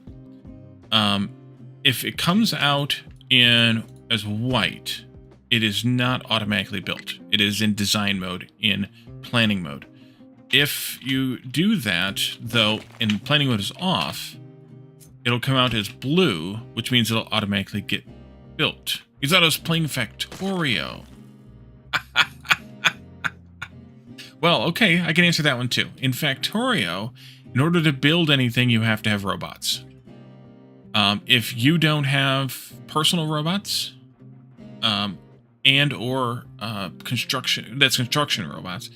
If it comes out in as white, it is not automatically built. It is in design mode, in planning mode. If you do that, though, and planning mode is off, it'll come out as blue, which means it'll automatically get built. You thought I was playing Factorio. Well, okay, I can answer that one too. In Factorio, in order to build anything, you have to have robots. If you don't have personal robots, and or construction robots,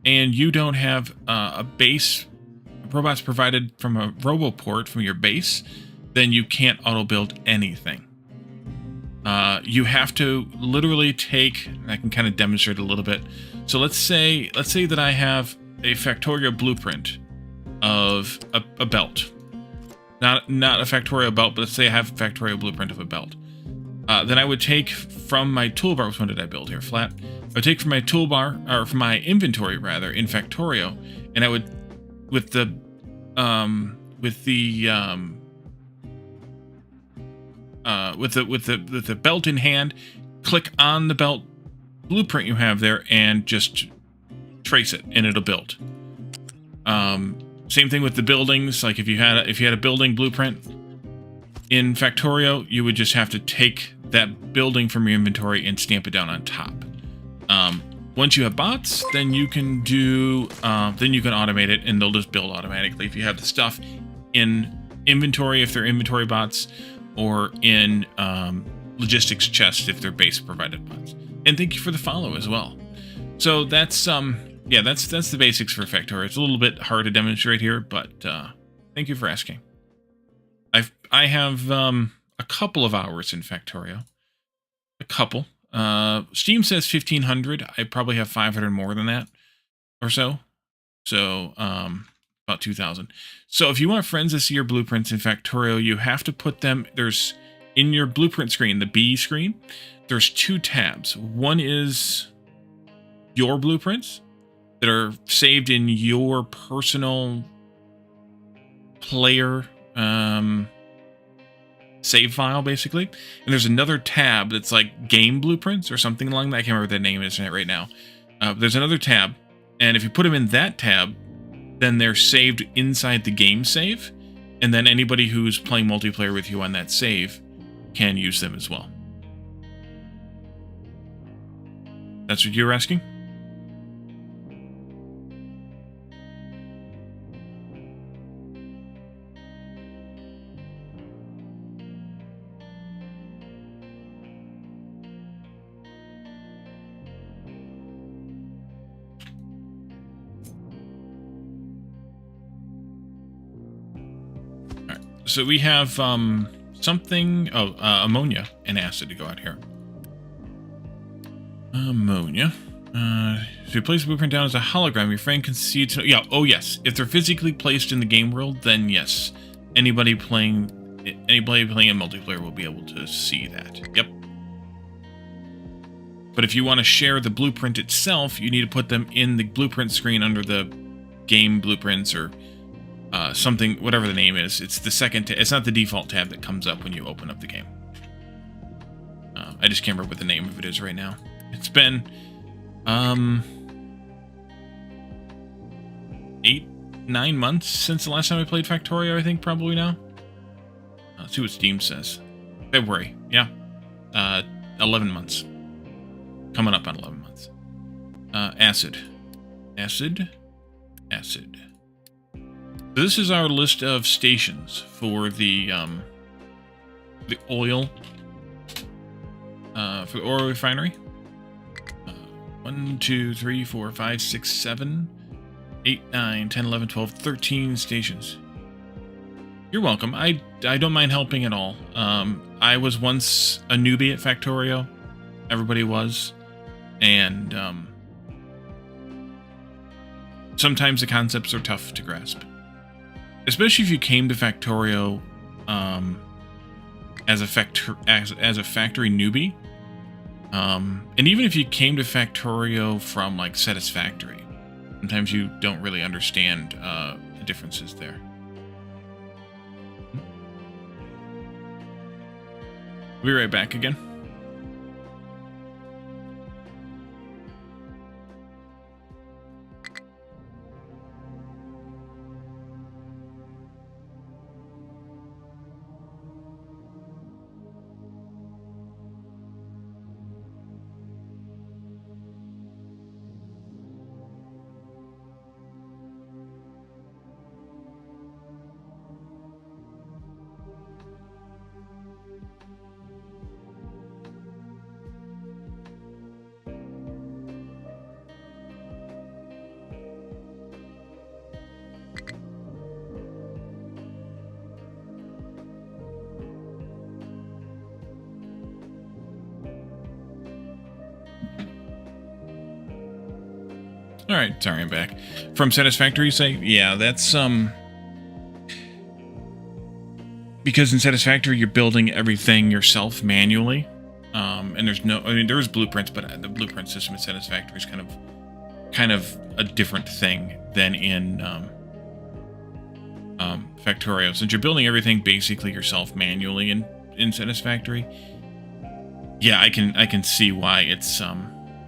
and you don't have a base robots provided from a roboport from your base, then you can't auto build anything. You have to literally take, and I can kind of demonstrate a little bit. So let's say that I have a Factorio blueprint of a belt. Not a Factorio belt, but let's say I have a Factorio blueprint of a belt. Then I would take from my toolbar, which one did I build here? Flat. I would take from my toolbar, or from my inventory rather, in Factorio, and I would, with the belt in hand, click on the belt blueprint you have there and just trace it, and it'll build. Same thing with the buildings. Like if you had a building blueprint in Factorio, you would just have to take that building from your inventory and stamp it down on top. Once you have bots, then you can automate it, and they'll just build automatically if you have the stuff in inventory, if they're inventory bots, or in logistics chests if they're base provided bots. And thank you for the follow as well. So that's that's the basics for Factorio. It's a little bit hard to demonstrate here, but thank you for asking. I have a couple of hours in Factorio. A couple. Steam says 1,500. I probably have 500 more than that or so. So, about 2,000. So if you want friends to see your blueprints in Factorio, you have to put them, there's, in your blueprint screen, the B screen, there's 2 tabs. One is your blueprints that are saved in your personal player save file, basically. And there's another tab that's like game blueprints or something along that. I can't remember what that name is right now. There's another tab, and if you put them in that tab, then they're saved inside the game save, and then anybody who's playing multiplayer with you on that save can use them as well. That's what you're asking? So we have something. Oh, ammonia and acid to go out here. Ammonia. So you place the blueprint down as a hologram. Your friend can see it. Yeah. Oh, yes. If they're physically placed in the game world, then yes, anybody playing in multiplayer will be able to see that. Yep. But if you want to share the blueprint itself, you need to put them in the blueprint screen under the game blueprints or something, whatever the name is. It's the second. It's not the default tab that comes up when you open up the game. I just can't remember what the name of it is right now. It's been 8-9 months since the last time I played Factorio. I think probably now. Let's see what Steam says. February. Yeah, 11 months. Coming up on 11 months. Acid. This is our list of stations for the oil for the oil refinery. 1, 2, 3, 4, 5, 6, 7, 8, 9, 10, 11, 12, 13 stations. You're welcome. I don't mind helping at all. I was once a newbie at Factorio. Everybody was. And sometimes the concepts are tough to grasp. Especially if you came to Factorio as a factory newbie. And even if you came to Factorio from like Satisfactory, sometimes you don't really understand the differences there. We'll be right back again. Alright, sorry, I'm back. From Satisfactory, you say? Yeah, that's, because in Satisfactory, you're building everything yourself manually. And there's no, I mean, there is blueprints, but the blueprint system in Satisfactory is kind of a different thing than in, Factorio. Since you're building everything basically yourself manually in Satisfactory, yeah, I can see why it's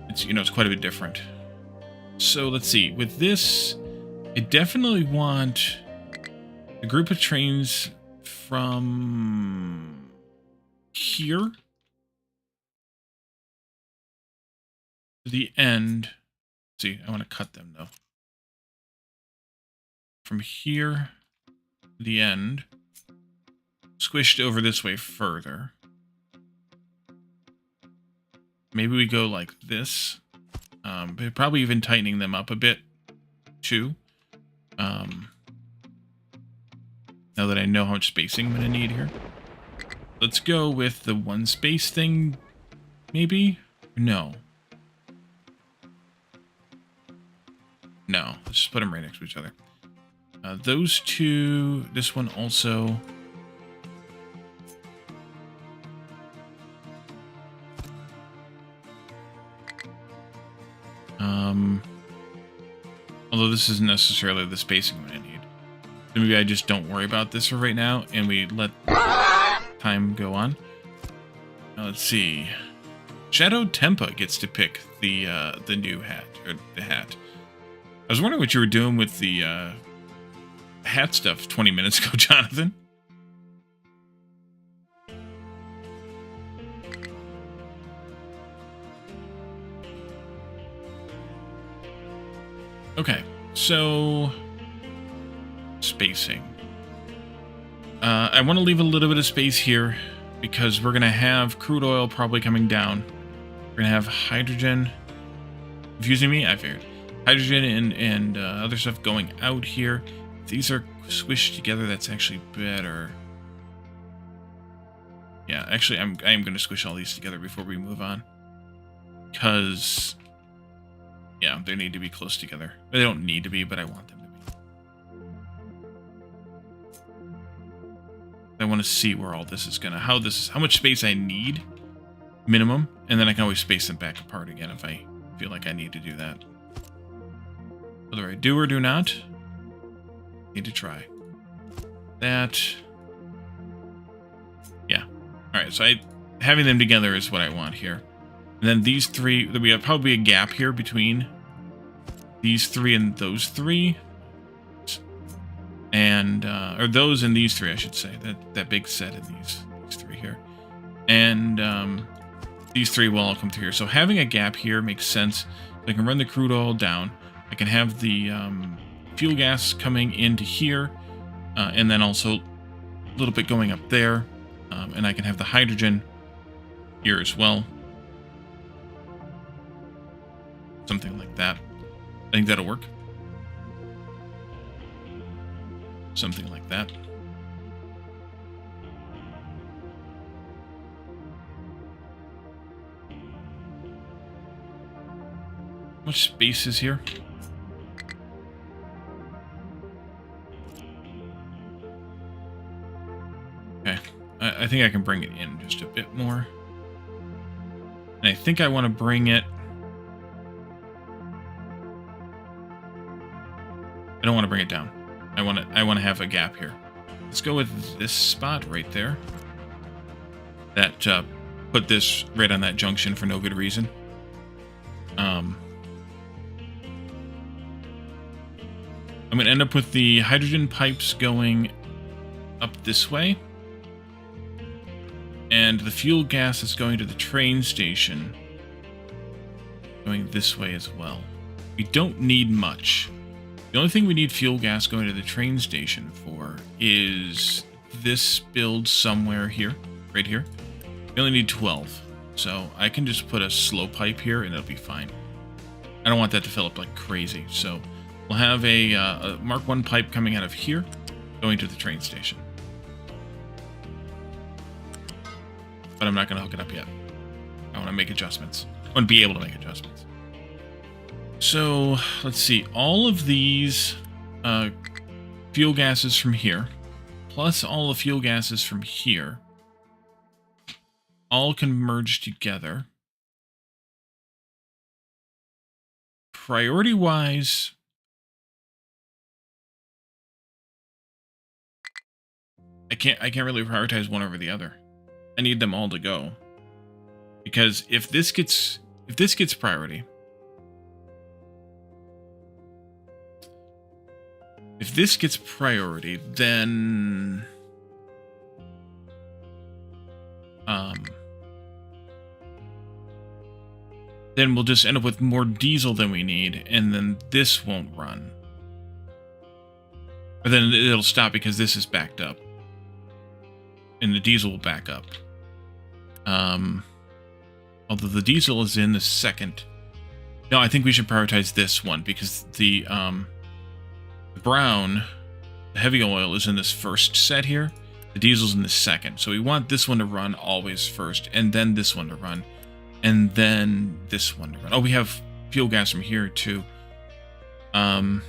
it's quite a bit different. So let's see. With this, I definitely want a group of trains from here to the end. Let's see, I want to cut them though. From here to the end, squished over this way further. Maybe we go like this. But probably even tightening them up a bit, too. Now that I know how much spacing I'm going to need here. Let's go with the one space thing, maybe? No. No. Let's just put them right next to each other. Those two. This one also. Although this isn't necessarily the spacing I need. So maybe I just don't worry about this for right now, and we let time go on. Now, let's see. Shadow Tempa gets to pick the new hat, or the hat. I was wondering what you were doing with the hat stuff 20 minutes ago, Jonathan. Okay, so spacing. I want to leave a little bit of space here because we're going to have crude oil probably coming down. We're going to have hydrogen. Confusing me? I figured. Hydrogen and other stuff going out here. If these are squished together, that's actually better. Yeah, actually, I am going to squish all these together before we move on. Because... yeah, they need to be close together. They don't need to be, but I want them to be. I want to see where all this is gonna, how much space I need, minimum, and then I can always space them back apart again if I feel like I need to do that. Whether I do or do not, need to try. That, yeah. All right, so having them together is what I want here. And then these three, we have probably a gap here between these three and those three. And, or those and these three, I should say. That big set of these three here. And these three will all come through here. So having a gap here makes sense. I can run the crude oil down. I can have the fuel gas coming into here. And then also a little bit going up there. And I can have the hydrogen here as well. Something like that. I think that'll work. Something like that. How much space is here? Okay. I think I can bring it in just a bit more. And I think I want to bring it... I don't want to bring it down. I want to have a gap here. Let's go with this spot right there. That put this right on that junction for no good reason. I'm going to end up with the hydrogen pipes going up this way. And the fuel gas is going to the train station going this way as well. We don't need much. The only thing we need fuel gas going to the train station for is this build somewhere here, right here. We only need 12, so I can just put a slow pipe here and it'll be fine. I don't want that to fill up like crazy, so we'll have a Mark 1 pipe coming out of here, going to the train station. But I'm not going to hook it up yet. I want to make adjustments. I want to be able to make adjustments. So, let's see. All of these fuel gases from here, plus all the fuel gases from here, all can merge together. Priority-wise, I can't really prioritize one over the other. I need them all to go. Because if this gets priority, if this gets priority, then we'll just end up with more diesel than we need, and then this won't run. Or then it'll stop because this is backed up. And the diesel will back up. Although the diesel is in the second. No, I think we should prioritize this one because the brown, the heavy oil, is in this first set here. The diesel's in the second. So we want this one to run always first, and then this one to run. And then this one to run. Oh, we have fuel gas from here too. Fuel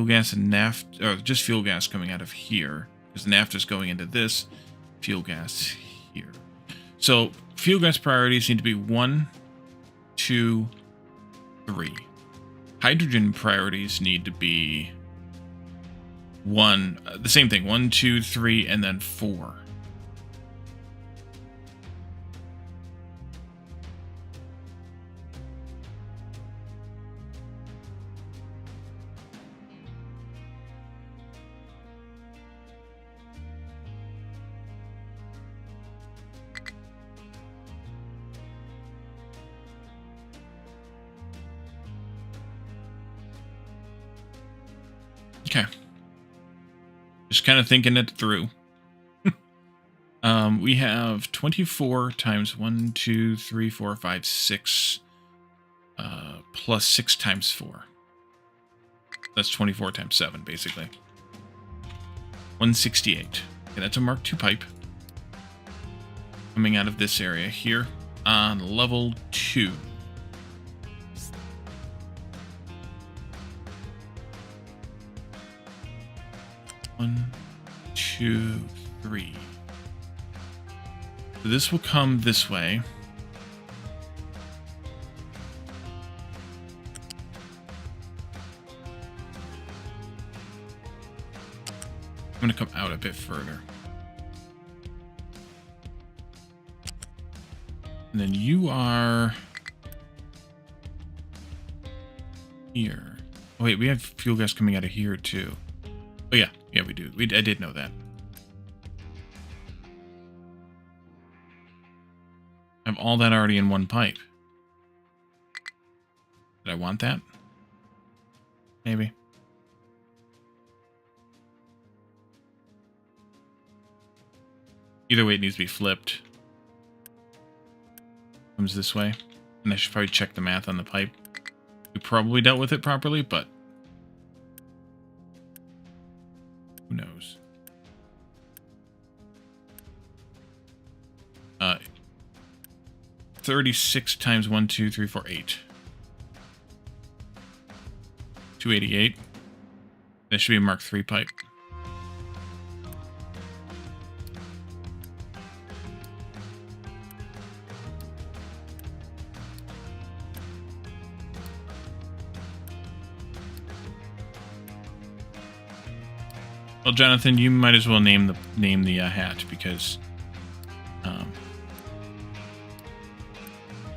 gas and naphtha, or just fuel gas coming out of here, because naphtha is going into this, fuel gas here. So fuel gas priorities need to be 1, 2, 3. Hydrogen priorities need to be the same thing, 1, 2, 3, and then 4. Okay. Just kind of thinking it through. We have 24 times 1, 2, 3, 4, 5, 6, plus 6 times 4. That's 24 times 7, basically. 168. Okay, that's a Mark II pipe. Coming out of this area here on level 2. One, two, three. So this will come this way. I'm going to come out a bit further. And then you are here. Oh, wait, we have fuel gas coming out of here too. Oh, yeah. Yeah, we do. I did know that. I have all that already in one pipe. Did I want that? Maybe. Either way, it needs to be flipped. Comes this way. And I should probably check the math on the pipe. We probably dealt with it properly, but who knows? 36 times 1, 2, 3, 4, 8. 288. That should be a Mark III pipe. Well, Jonathan, you might as well name the hat, because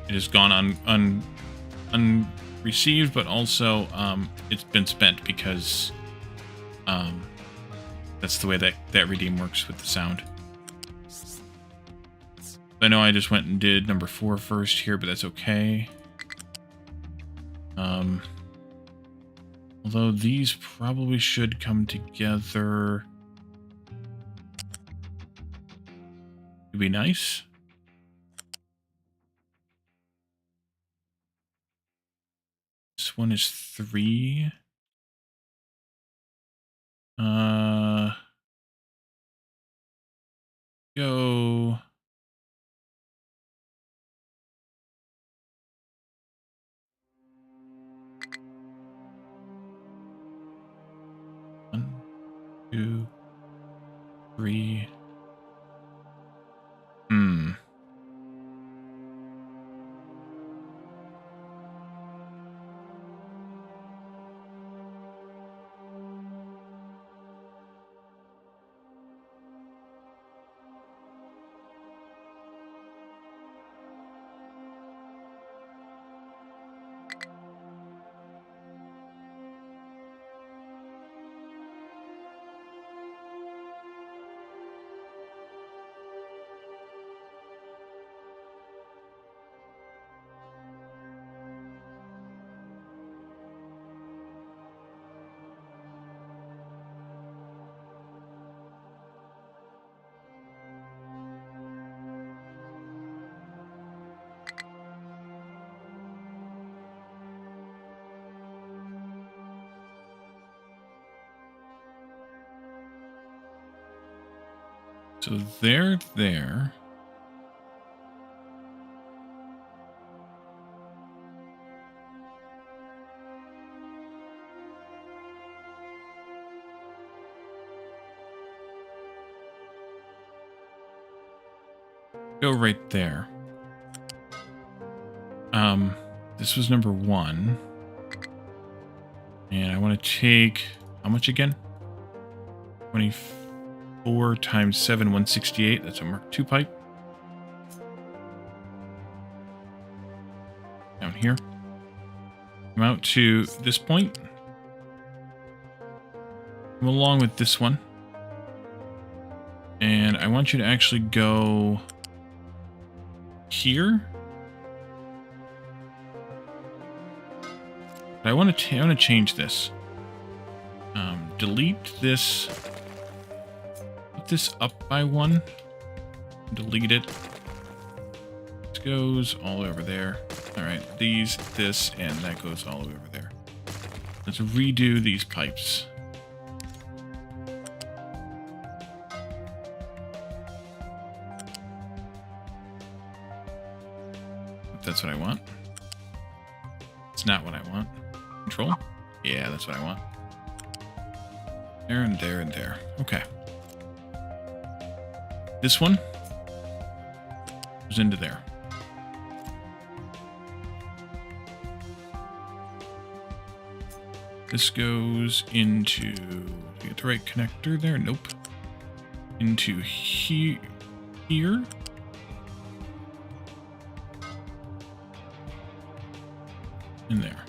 it has gone unreceived, but also it's been spent because that's the way that redeem works with the sound. I know I just went and did number 4 first here, but that's okay. Although these probably should come together. It'd be nice. This one is 3. Go. One, 2, 3. So they're there. go right there. This was number 1. And I want to take, how much again? 24 times 7, 168. That's a Mark II pipe. Down here. Come out to this point. Come along with this one. And I want you to actually go here. But I want to change this. Delete this. Put this up by 1. Delete it. This goes all over there. All right, these, this, and that goes all over there. Let's redo these pipes. If that's what I want. It's not what I want. Control? Yeah, that's what I want. There and there and there. Okay. This one goes into there. This goes into... Did I get the right connector there? Nope. Into here. In there.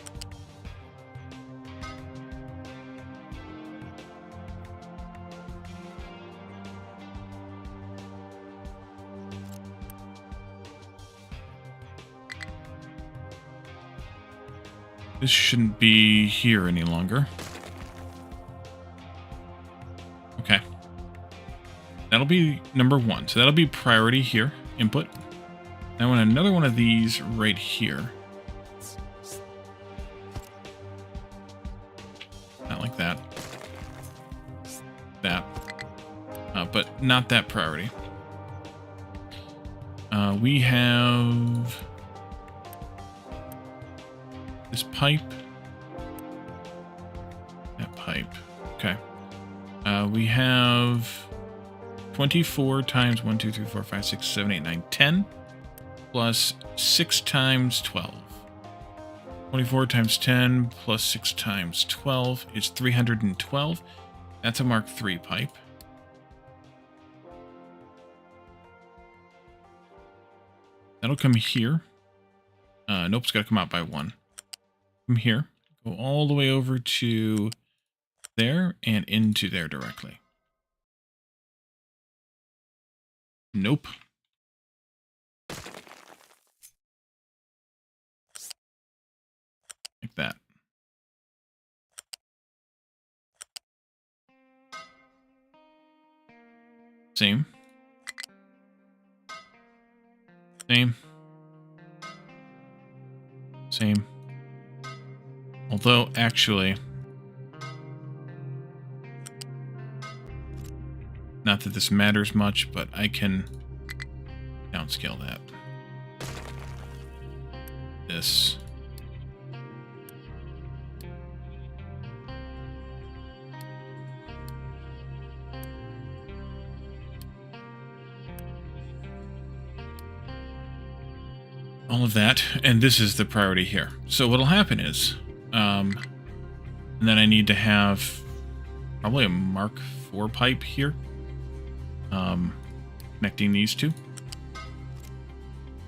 This shouldn't be here any longer. Okay. That'll be number 1. So that'll be priority here, input. I want another one of these right here. Not like that. That. But not that priority. We have... this pipe. That pipe. Okay. We have 24 times 1, 2, 3, 4, 5, 6, 7, 8, 9, 10. Plus 6 times 12. 24 times 10 plus 6 times 12 is 312. That's a Mark III pipe. That'll come here. Nope, it's got to come out by 1. From here, go all the way over to there and into there directly. Nope. Like that. Same. Same. Same. Although, actually, not that this matters much, but I can downscale that. This. All of that, and this is the priority here. So what'll happen is, and then I need to have probably a Mark IV pipe here, connecting these two.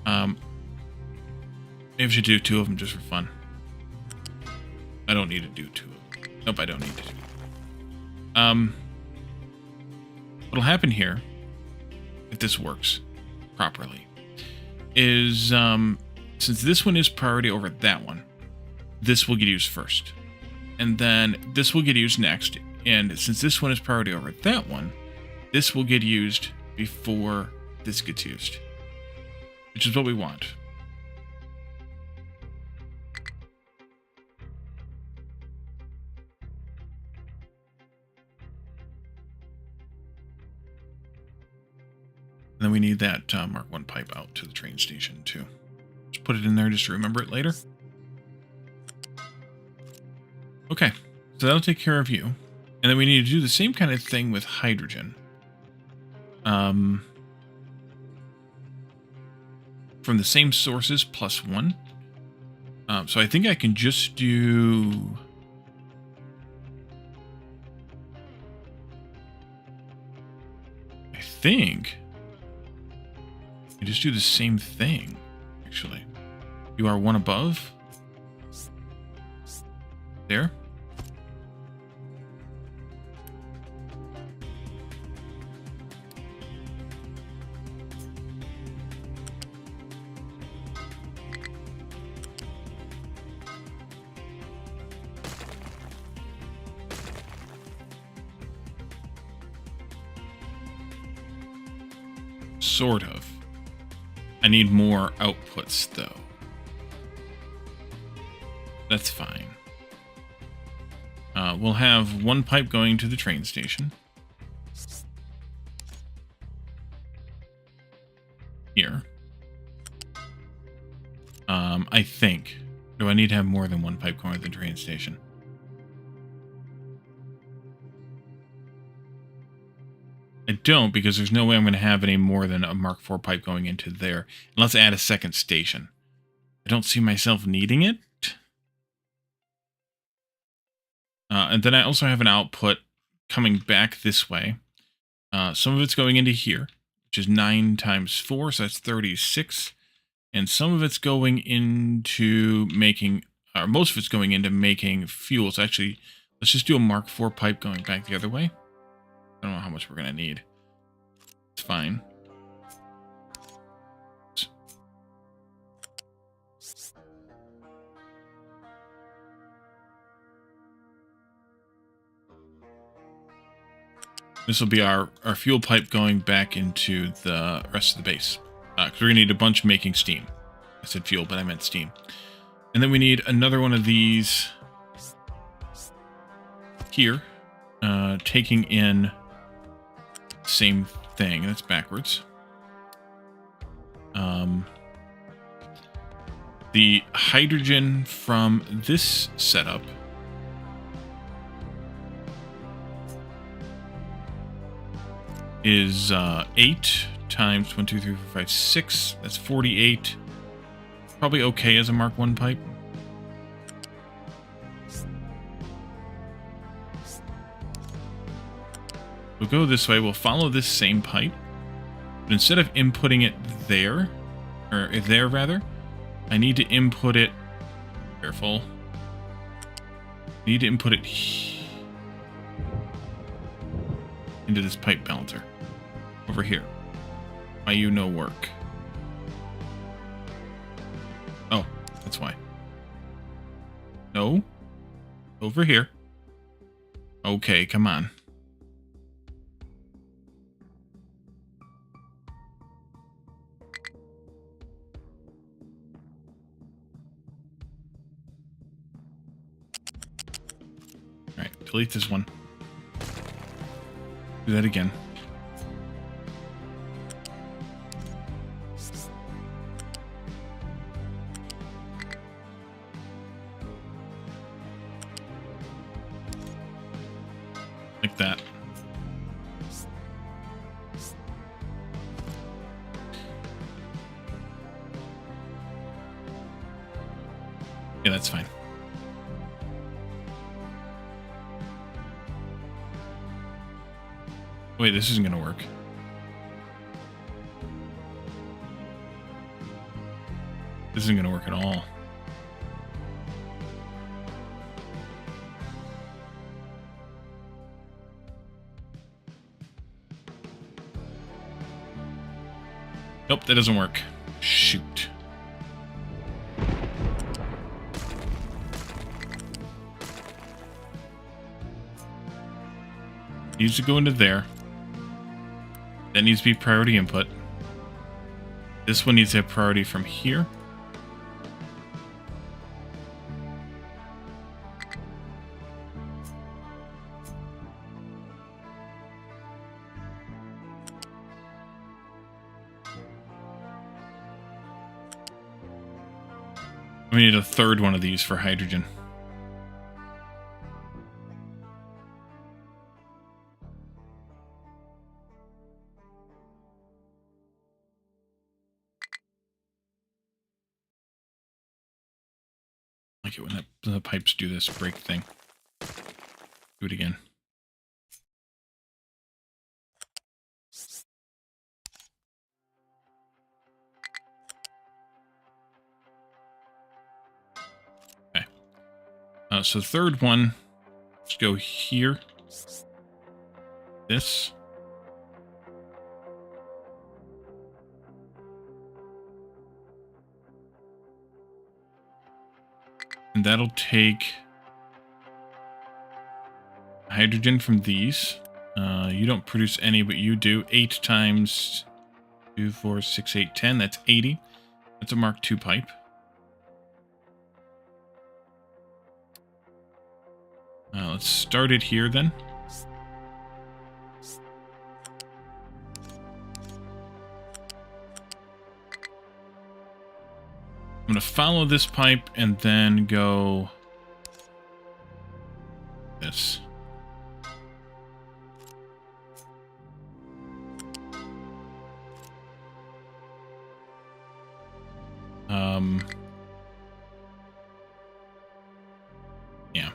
Maybe I should do 2 of them just for fun. I don't need to do 2 of them. Nope, I don't need to do. What'll happen here, if this works properly, is since this one is priority over that one, this will get used first. And then this will get used next. And since this one is priority over that one, this will get used before this gets used. Which is what we want. And then we need that Mark I pipe out to the train station too. Just put it in there just to remember it later. Okay, so that'll take care of you. And then we need to do the same kind of thing with hydrogen. from the same sources plus 1. So I think I can just do... I think I just do the same thing, actually. You are 1 above. There. Sort of. I need more outputs, though. That's fine. We'll have 1 pipe going to the train station. Here. I think. Do I need to have more than 1 pipe going to the train station? I don't, because there's no way I'm going to have any more than a Mark IV pipe going into there. And let's add a second station. I don't see myself needing it. And then I also have an output coming back this way. Some of it's going into here, which is 9 times 4, so that's 36. And some of it's going into making, or most of it's going into making fuels. Actually, let's just do a Mark IV pipe going back the other way. I don't know how much we're going to need. It's fine. This will be our fuel pipe going back into the rest of the base. Because we're going to need a bunch making steam. I said fuel, but I meant steam. And then we need another one of these here. Taking in same thing. That's backwards. The hydrogen from this setup is 8 times 1, 2, 3, 4, 5, 6. That's 48. Probably okay as a Mark I pipe. We'll go this way. We'll follow this same pipe. But instead of inputting it there, or there rather, I need to input it... Careful. I need to input it into this pipe balancer. Over here. Why you no work? Oh, that's why. No. Over here. Okay, come on. Alright, delete this one. Do that again. Like that. Yeah, that's fine. Wait, this isn't going to work. This isn't going to work at all. Nope, that doesn't work. Shoot. Needs to go into there. That needs to be priority input. This one needs to have priority from here. We need a third one of these for hydrogen. like it when the pipes do this break thing. Do it again. Okay. So the third one, let's go here. This. And that'll take hydrogen from these. You don't produce any, but you do. 8 times 2, 4, 6, 8, 10. That's 80. That's a Mark II pipe. Let's start it here then. I'm going to follow this pipe and then go this. Yeah.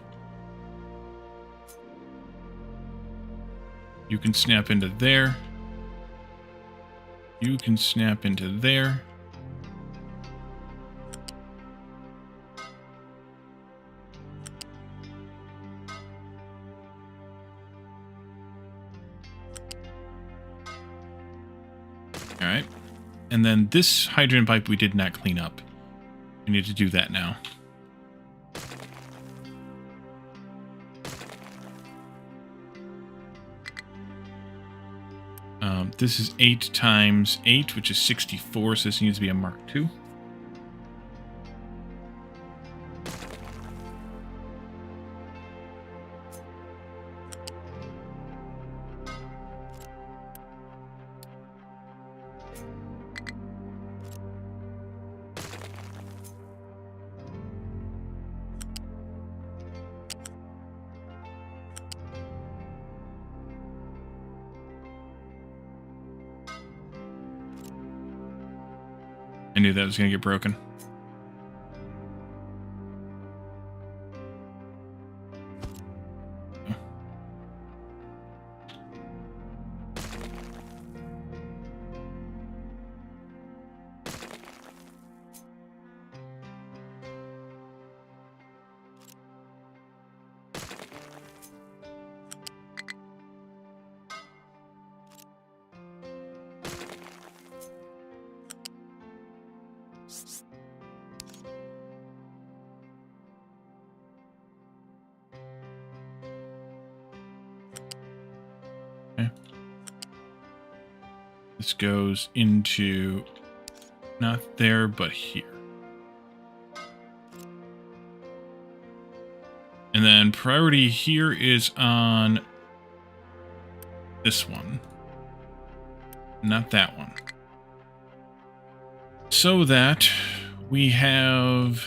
You can snap into there. You can snap into there. All right. And then this hydrogen pipe we did not clean up. We need to do that now. This is 8 times 8, which is 64, so this needs to be a Mark II. I knew that was going to get broken. Okay. This goes into not there, but here. And then priority here is on this one, not that one. So that we have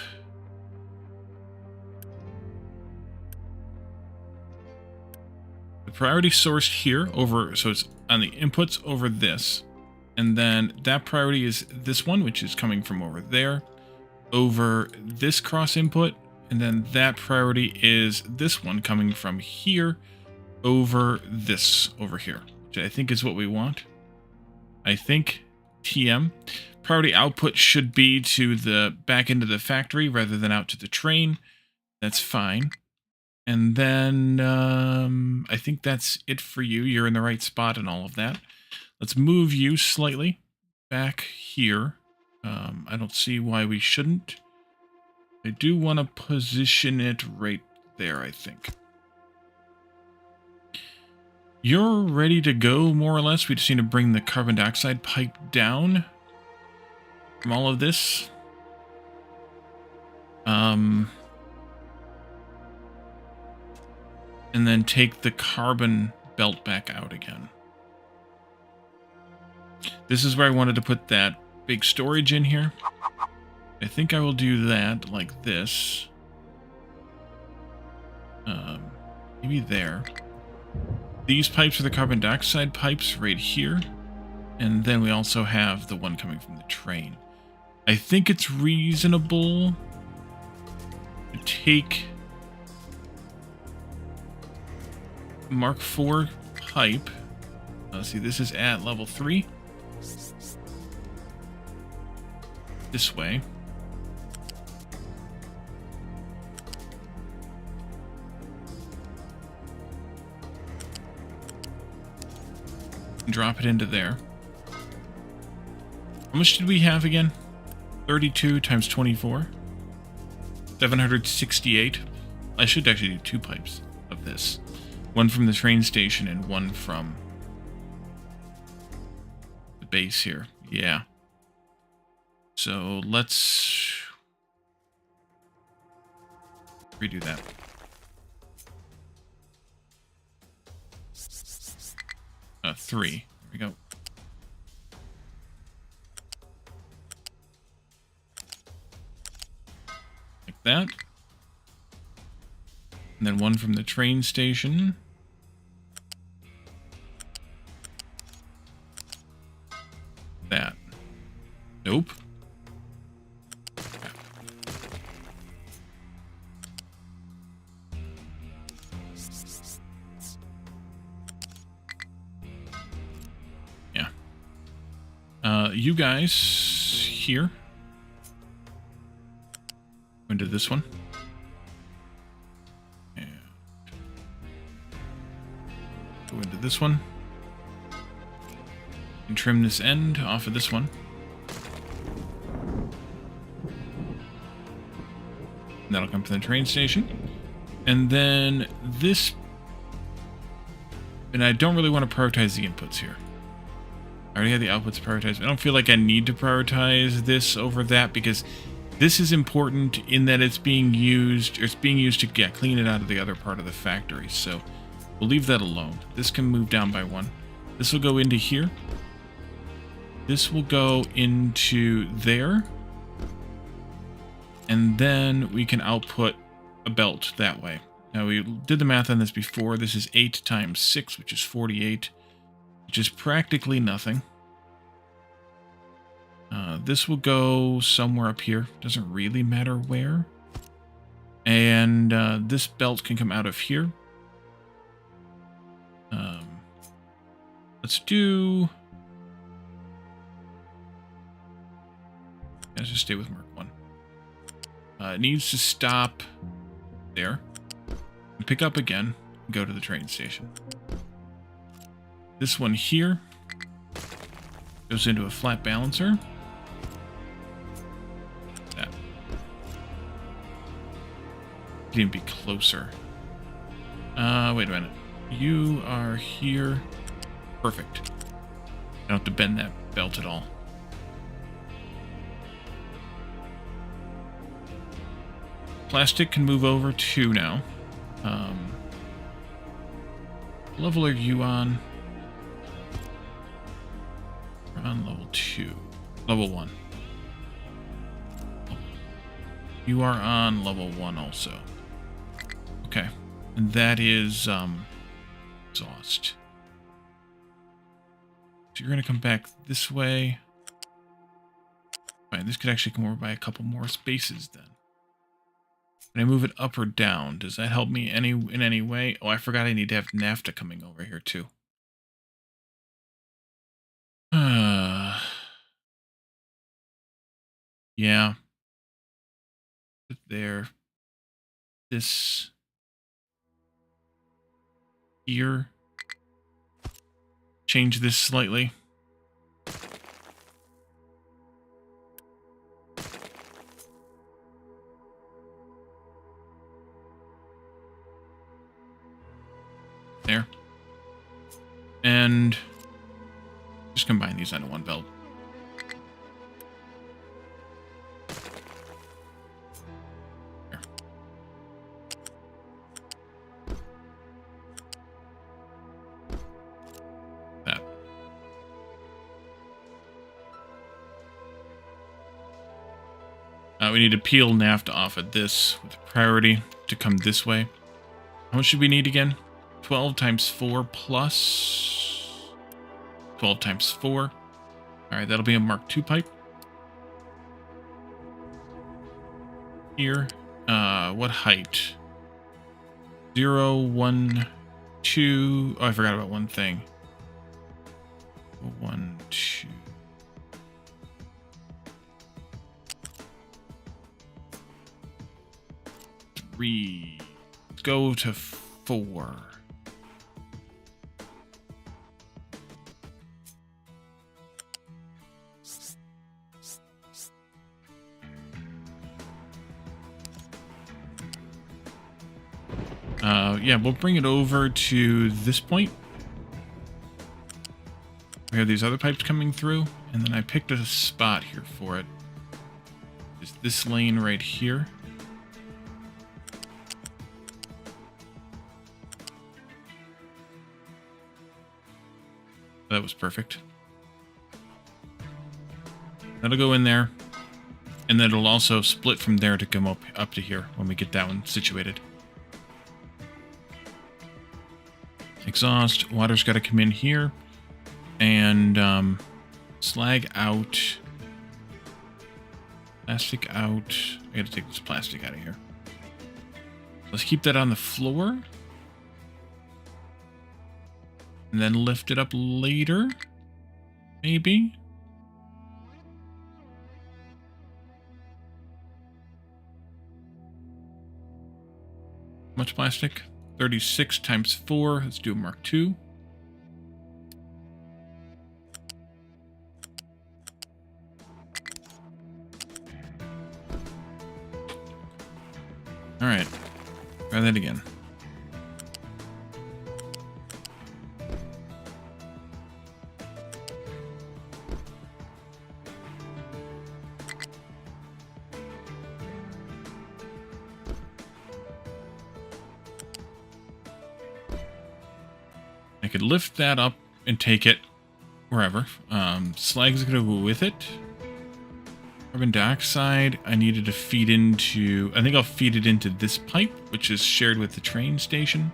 the priority sourced here over, so it's on the inputs over this. And then that priority is this one, which is coming from over there, over this cross input. And then that priority is this one coming from here over this over here, which I think is what we want. I think TM. Priority output should be to the back end of the factory rather than out to the train. That's fine. And then I think that's it for you. You're in the right spot and all of that. Let's move you slightly back here. I don't see why we shouldn't. I do want to position it right there, I think. You're ready to go, more or less. We just need to bring the carbon dioxide pipe down from all of this. And then take the carbon belt back out again. This is where I wanted to put that big storage in here. I think I will do that like this. Maybe there. These pipes are the carbon dioxide pipes right here. And then we also have the one coming from the train. I think it's reasonable take Mark IV pipe. Let's see, this is at level 3. This way. And drop it into there. How much did we have again? 32 times 24. 768. I should actually do 2 pipes of this. One from the train station and one from the base here. Yeah. So let's redo that. Three. There we go. Like that. And then one from the train station. That. Nope. Yeah. You guys here. Go into this one. And go into this one. And trim this end off of this one. And that'll come from the train station. And then this... And I don't really want to prioritize the inputs here. I already have the outputs prioritized. I don't feel like I need to prioritize this over that because this is important in that it's being used, or it's being used to clean it out of the other part of the factory. So we'll leave that alone. This can move down by 1. This will go into here. This will go into there. And then we can output a belt that way. Now, we did the math on this before. This is 8 times 6, which is 48, which is practically nothing. This will go somewhere up here. Doesn't really matter where. And this belt can come out of here. Let's do... Let's just stay with Mark 1. It needs to stop there. And pick up again and go to the train station. This one here goes into a flat balancer. That. Could even be closer. Wait a minute. You are here. Perfect. I don't have to bend that belt at all. Plastic can move over 2 now. Level are you on? We're on level 2. Level 1. You are on level 1 also. Okay. And that is exhaust. So you're going to come back this way. Fine, this could actually come over by a couple more spaces then. Can I move it up or down? Does that help me in any way? Oh, I forgot I need to have NAFTA coming over here too. Yeah. There. This. Here. Change this slightly. There. And just combine these onto one belt. There. That. We need to peel NAFTA off of this with priority to come this way. How much should we need again? 12 times 4 plus 12 times 4. Alright, that'll be a Mark II pipe. Here. What height? 0, 1, 2. Oh, I forgot about one thing. 1, 2. 3. Let's go to 4. Yeah, we'll bring it over to this point. We have these other pipes coming through, and then I picked a spot here for it. It's this lane right here. That was perfect. That'll go in there, and then it'll also split from there to come up to here when we get that one situated. Exhaust, water's got to come in here, and slag out, plastic out. I got to take this plastic out of here. Let's keep that on the floor, and then lift it up later, maybe. Much plastic? 36 times 4. Let's do a Mark II. All right. Try that again. I could lift that up and take it wherever. Slag's gonna go with it. Carbon dioxide, I needed to feed into... I think I'll feed it into this pipe, which is shared with the train station.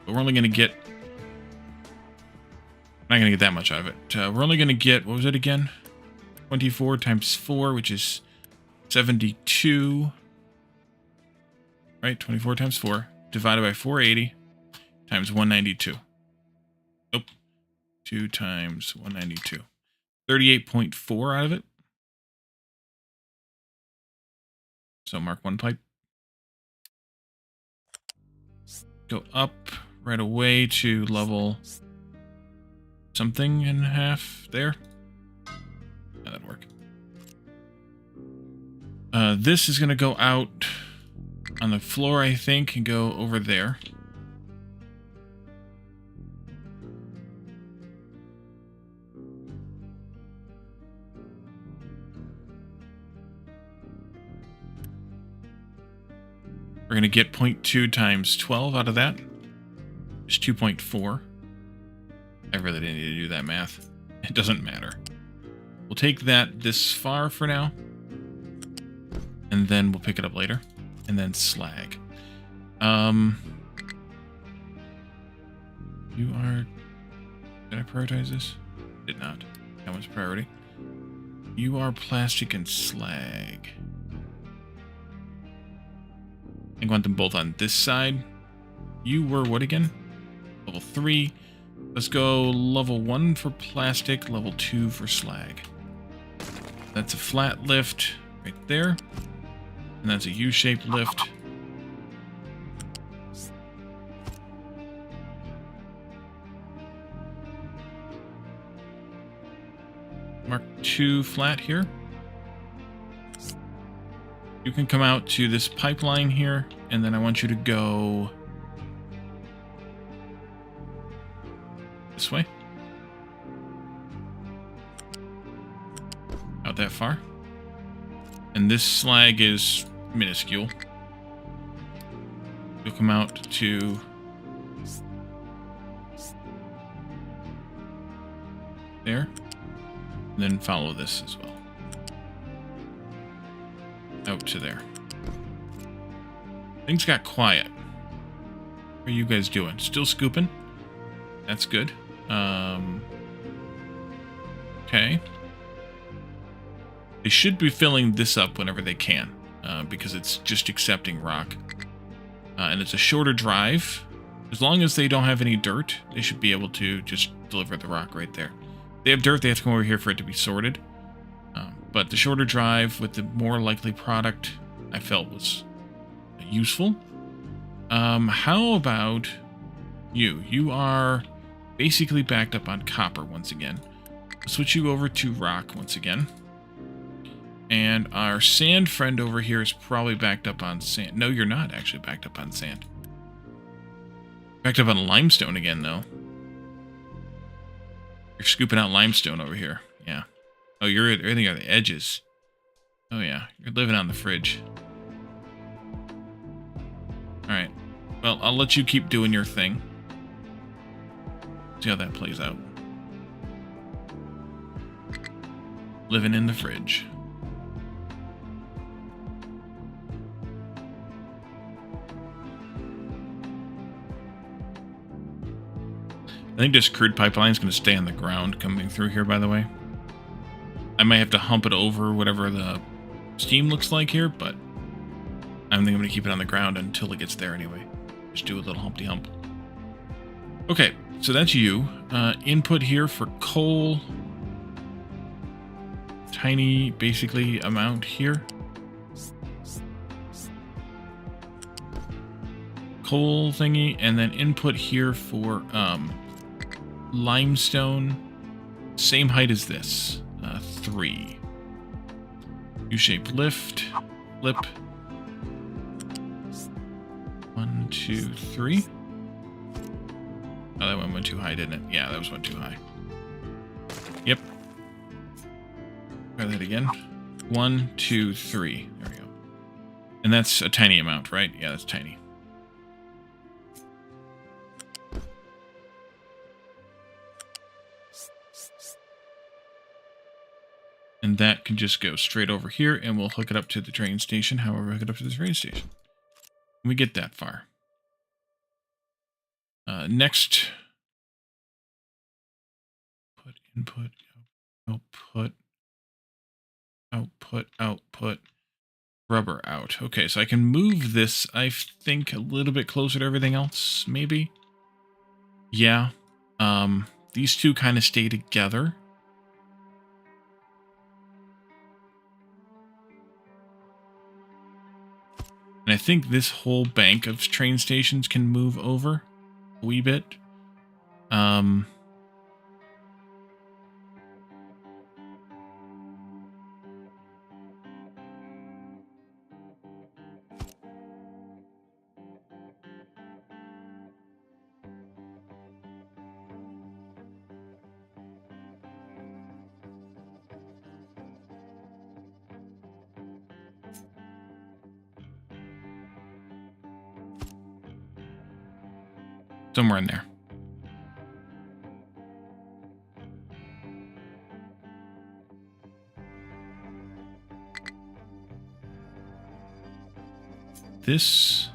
But we're only gonna get... not gonna get that much out of it. We're only gonna get... what was it again? 24 times 4, which is 72. Right? 24 times 4. Divided by 480 times 192. Nope. 2 times 192. 38.4 out of it. So mark 1 pipe. Go up right away to level something and a half there. Yeah, that'd work. This is going to go out on the floor, I think, and go over there. We're going to get 0.2 times 12 out of that. It's 2.4. I really didn't need to do that math. It doesn't matter. We'll take that this far for now. And then we'll pick it up later. And then slag. You are... did I prioritize this? Did not. That was priority. You are plastic and slag. I want them both on this side. You were what again? Level 3. Let's go level 1 for plastic, level 2 for slag. That's a flat lift right there. And that's a U-shaped lift. Mark 2 flat here. You can come out to this pipeline here, and then I want you to go this way. Out that far. And this slag is minuscule. You'll come out to there, and then follow this as well. Out to there. Things got quiet. What are you guys doing? Still scooping? That's good. Okay. They should be filling this up whenever they can. because it's just accepting rock. And it's a shorter drive. As long as they don't have any dirt, they should be able to just deliver the rock right there. If they have dirt, they have to come over here for it to be sorted. But the shorter drive with the more likely product, I felt was useful. How about you? You are basically backed up on copper once again. I'll switch you over to rock once again. And our sand friend over here is probably backed up on sand. No, you're not actually backed up on sand. Backed up on limestone again, though. You're scooping out limestone over here. Yeah. Oh, you're everything on the edges. Oh, yeah. You're living on the fridge. Alright. Well, I'll let you keep doing your thing. See how that plays out. Living in the fridge. I think this crude pipeline is going to stay on the ground coming through here, by the way. I might have to hump it over whatever the steam looks like here, but I think I'm going to keep it on the ground until it gets there anyway. Just do a little humpty hump. Okay, so that's you. Input here for coal. Tiny, basically, amount here. Coal thingy, and then input here for limestone. Same height as this. 3. U-shaped lift. Flip. 1, 2, 3. Oh, that one went too high, didn't it? Yeah, that was one too high. Yep. Try that again. 1, 2, 3. There we go. And that's a tiny amount, right? Yeah, that's tiny. And that can just go straight over here, and we'll hook it up to the train station, however we hook it up to the train station. We get that far. Next. Input, output, output, output, rubber out. Okay, so I can move this, I think, a little bit closer to everything else, maybe? Yeah. These two kind of stay together. And I think this whole bank of train stations can move over a wee bit. Somewhere in there. This.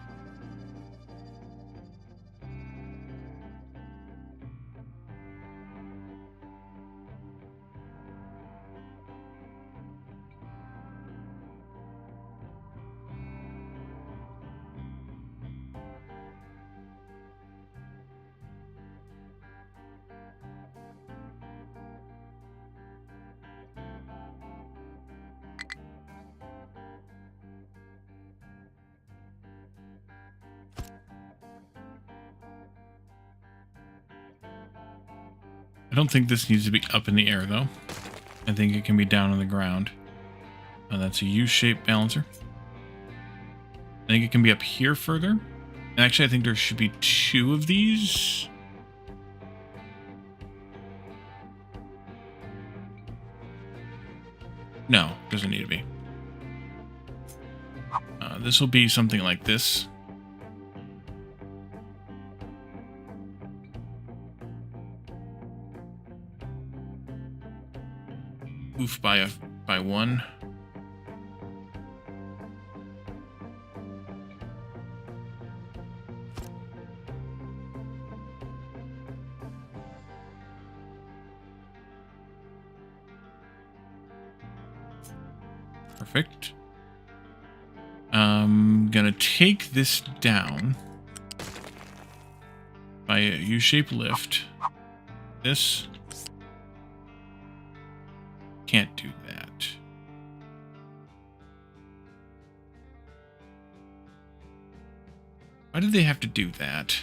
I don't think this needs to be up in the air, though. I think it can be down on the ground. That's a U-shaped balancer. I think it can be up here further. And actually, I think there should be 2 of these. No, doesn't need to be. This will be something like this. Oof by 1. Perfect. I'm gonna take this down by a U-shaped lift. This can't do that. Why did they have to do that?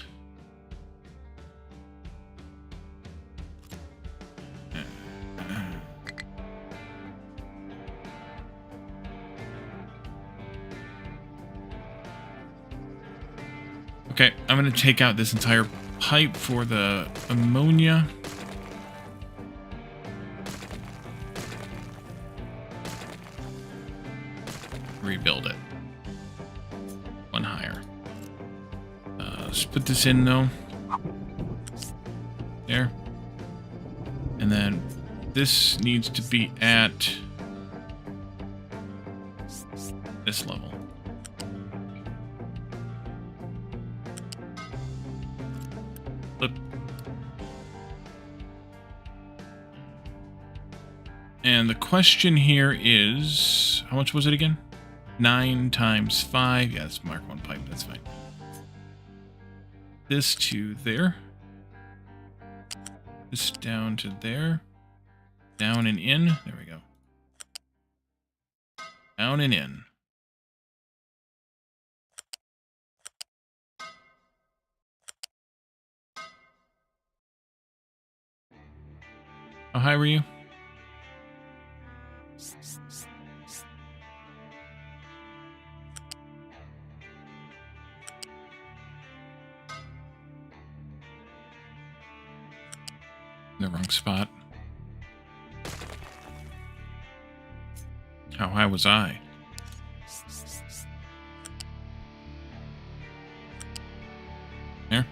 Okay, I'm going to take out this entire pipe for the ammonia. Rebuild it. One higher. Let's put this in, though. There. And then this needs to be at this level. Flip. And the question here is, how much was it again? 9 times 5. Yeah, that's Mark 1 pipe. That's fine. This to there. This down to there. Down and in. There we go. Down and in. How high were you? The wrong spot. How high was I? There.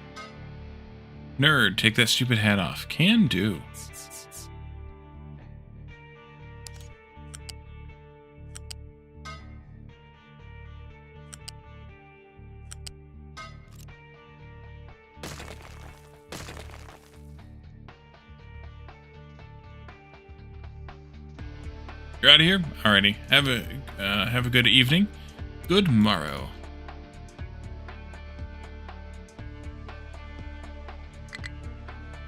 Nerd, take that stupid hat off. Can do. You're out of here? Alrighty. Have a good evening. Good morrow.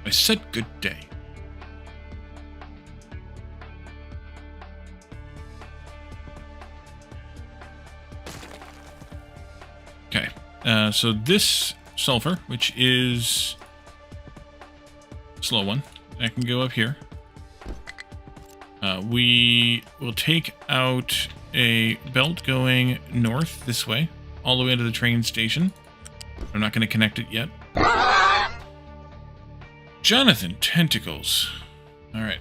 I said good day. Okay. So this sulfur, which is a slow one, I can go up here. We will take out a belt going north this way, all the way to the train station. I'm not going to connect it yet. Jonathan, tentacles. All right.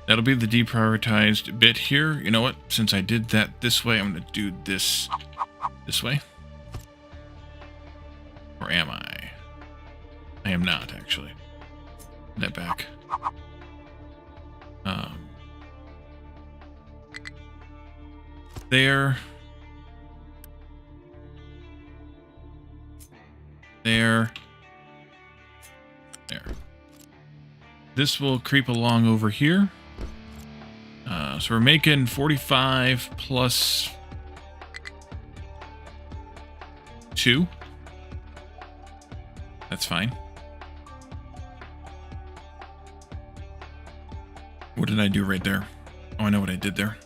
That'll be the deprioritized bit here. You know what? Since I did that this way, I'm going to do this way. Or am I? I am not, actually. Put that back. There. There. There. This will creep along over here. So we're making 45 plus 2. That's fine. What did I do right there? Oh, I know what I did there.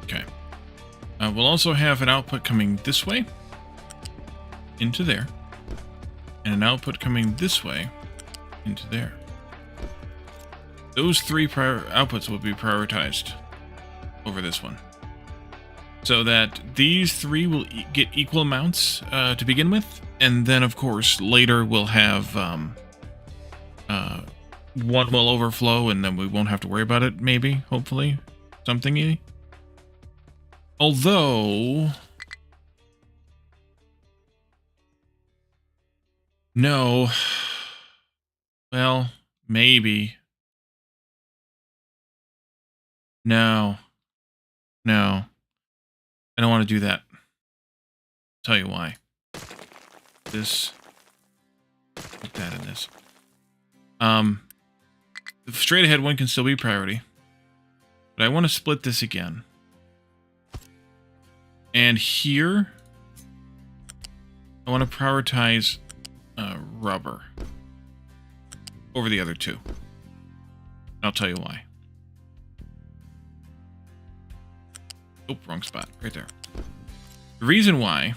Okay. We'll also have an output coming this way. Into there, and an output coming this way into there. Those 3 outputs will be prioritized over this one, so that these 3 will get equal amounts to begin with, and then of course later we'll have one will overflow and then we won't have to worry about it, maybe, hopefully. Something-y. Although... No. Well, maybe. No. No. I don't want to do that. I'll tell you why. This. Put that in this. The straight ahead one can still be priority. But I want to split this again. And here, I want to prioritize rubber over the other two. I'll tell you why. Oh, wrong spot. Right there. The reason why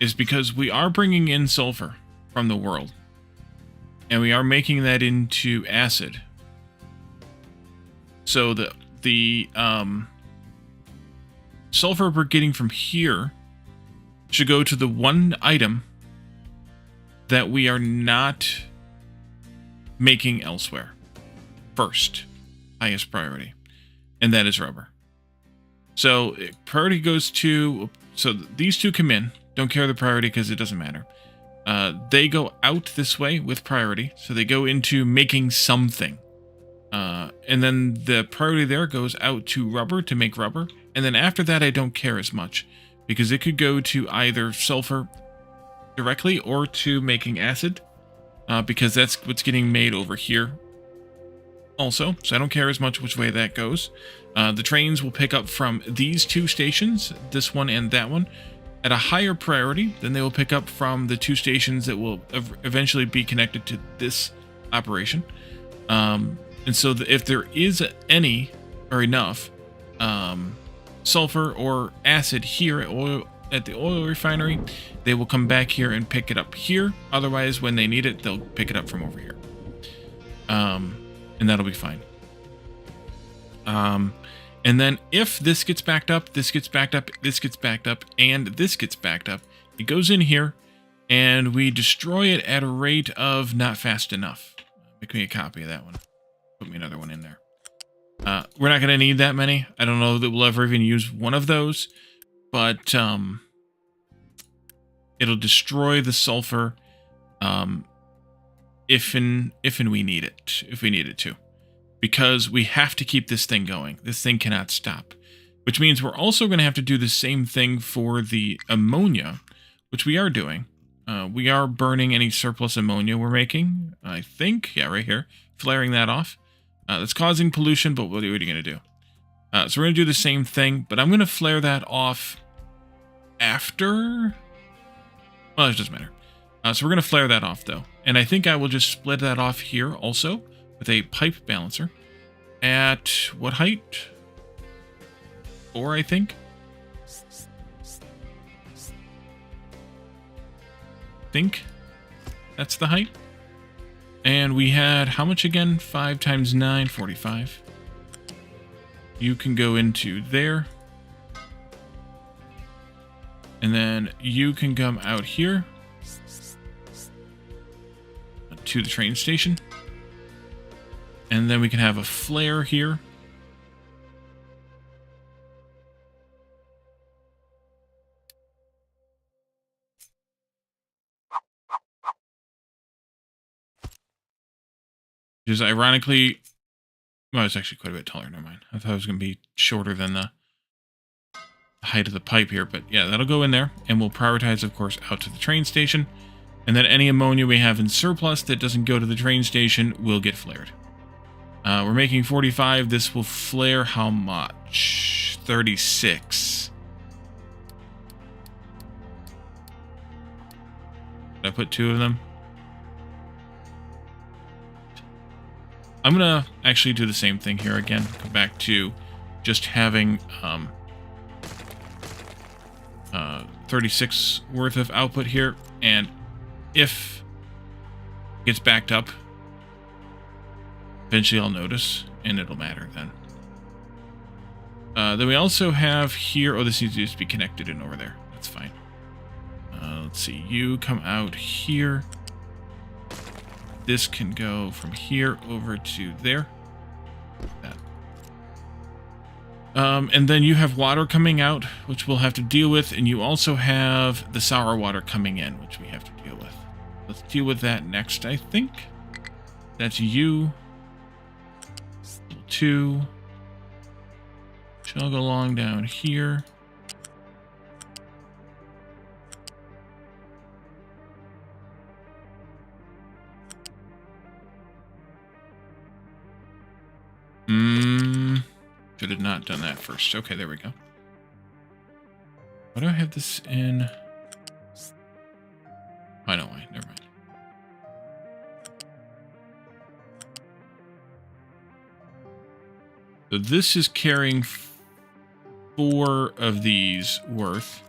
is because we are bringing in sulfur from the world. And we are making that into acid. So the sulfur we're getting from here should go to the one item that we are not making elsewhere. First, highest priority. And that is rubber. So priority goes to... So these two come in. Don't care the priority because it doesn't matter. They go out this way with priority. So they go into making something. And then the priority there goes out to rubber to make rubber. And then after that, I don't care as much. Because it could go to either sulfur directly or to making acid. Because that's what's getting made over here. Also, so I don't care as much which way that goes. The trains will pick up from these two stations, this one and that one, at a higher priority. Then they will pick up from the two stations that will eventually be connected to this operation. And so if there is any or enough sulfur or acid here at the oil refinery, they will come back here and pick it up here. Otherwise, when they need it, they'll pick it up from over here. And that'll be fine. And then if this gets backed up, this gets backed up, this gets backed up, and this gets backed up, it goes in here, and we destroy it at a rate of not fast enough. Make me a copy of that one. Put me another one in there. We're not going to need that many. I don't know that we'll ever even use one of those, but it'll destroy the sulfur if and we need it, if we need it to. Because we have to keep this thing going. This thing cannot stop. Which means we're also going to have to do the same thing for the ammonia, which we are doing. We are burning any surplus ammonia we're making, I think. Yeah, right here. Flaring that off. That's causing pollution, but what are you going to do? So we're going to do the same thing, but I'm going to flare that off after... Well, it doesn't matter. So we're going to flare that off, though. And I think I will just split that off here also with a pipe balancer. At what height? 4, I think. That's the height. And we had, how much again? 5 times 9, 45. You can go into there. And then you can come out here to the train station. And then we can have a flare here. Which is ironically... Well, it's actually quite a bit taller, never mind. I thought it was going to be shorter than the height of the pipe here. But yeah, that'll go in there. And we'll prioritize, of course, out to the train station. And then any ammonia we have in surplus that doesn't go to the train station will get flared. We're making 45. This will flare how much? 36. Did I put 2 of them? I'm going to actually do the same thing here again. Come back to just having 36 worth of output here. And if it gets backed up, eventually I'll notice, and it'll matter then. Then we also have here... Oh, this needs to just be connected in over there. That's fine. Let's see. You come out here. this can go from here over to there. That. And then you have water coming out, which we'll have to deal with, and you also have the sour water coming in, which we have to deal with. Let's deal with that next, I think. That's you. Level 2. Chug along down here. Should have not done that first. Okay, there we go. Why do I have this in? I know why. Never mind. So this is carrying 4 of these worth.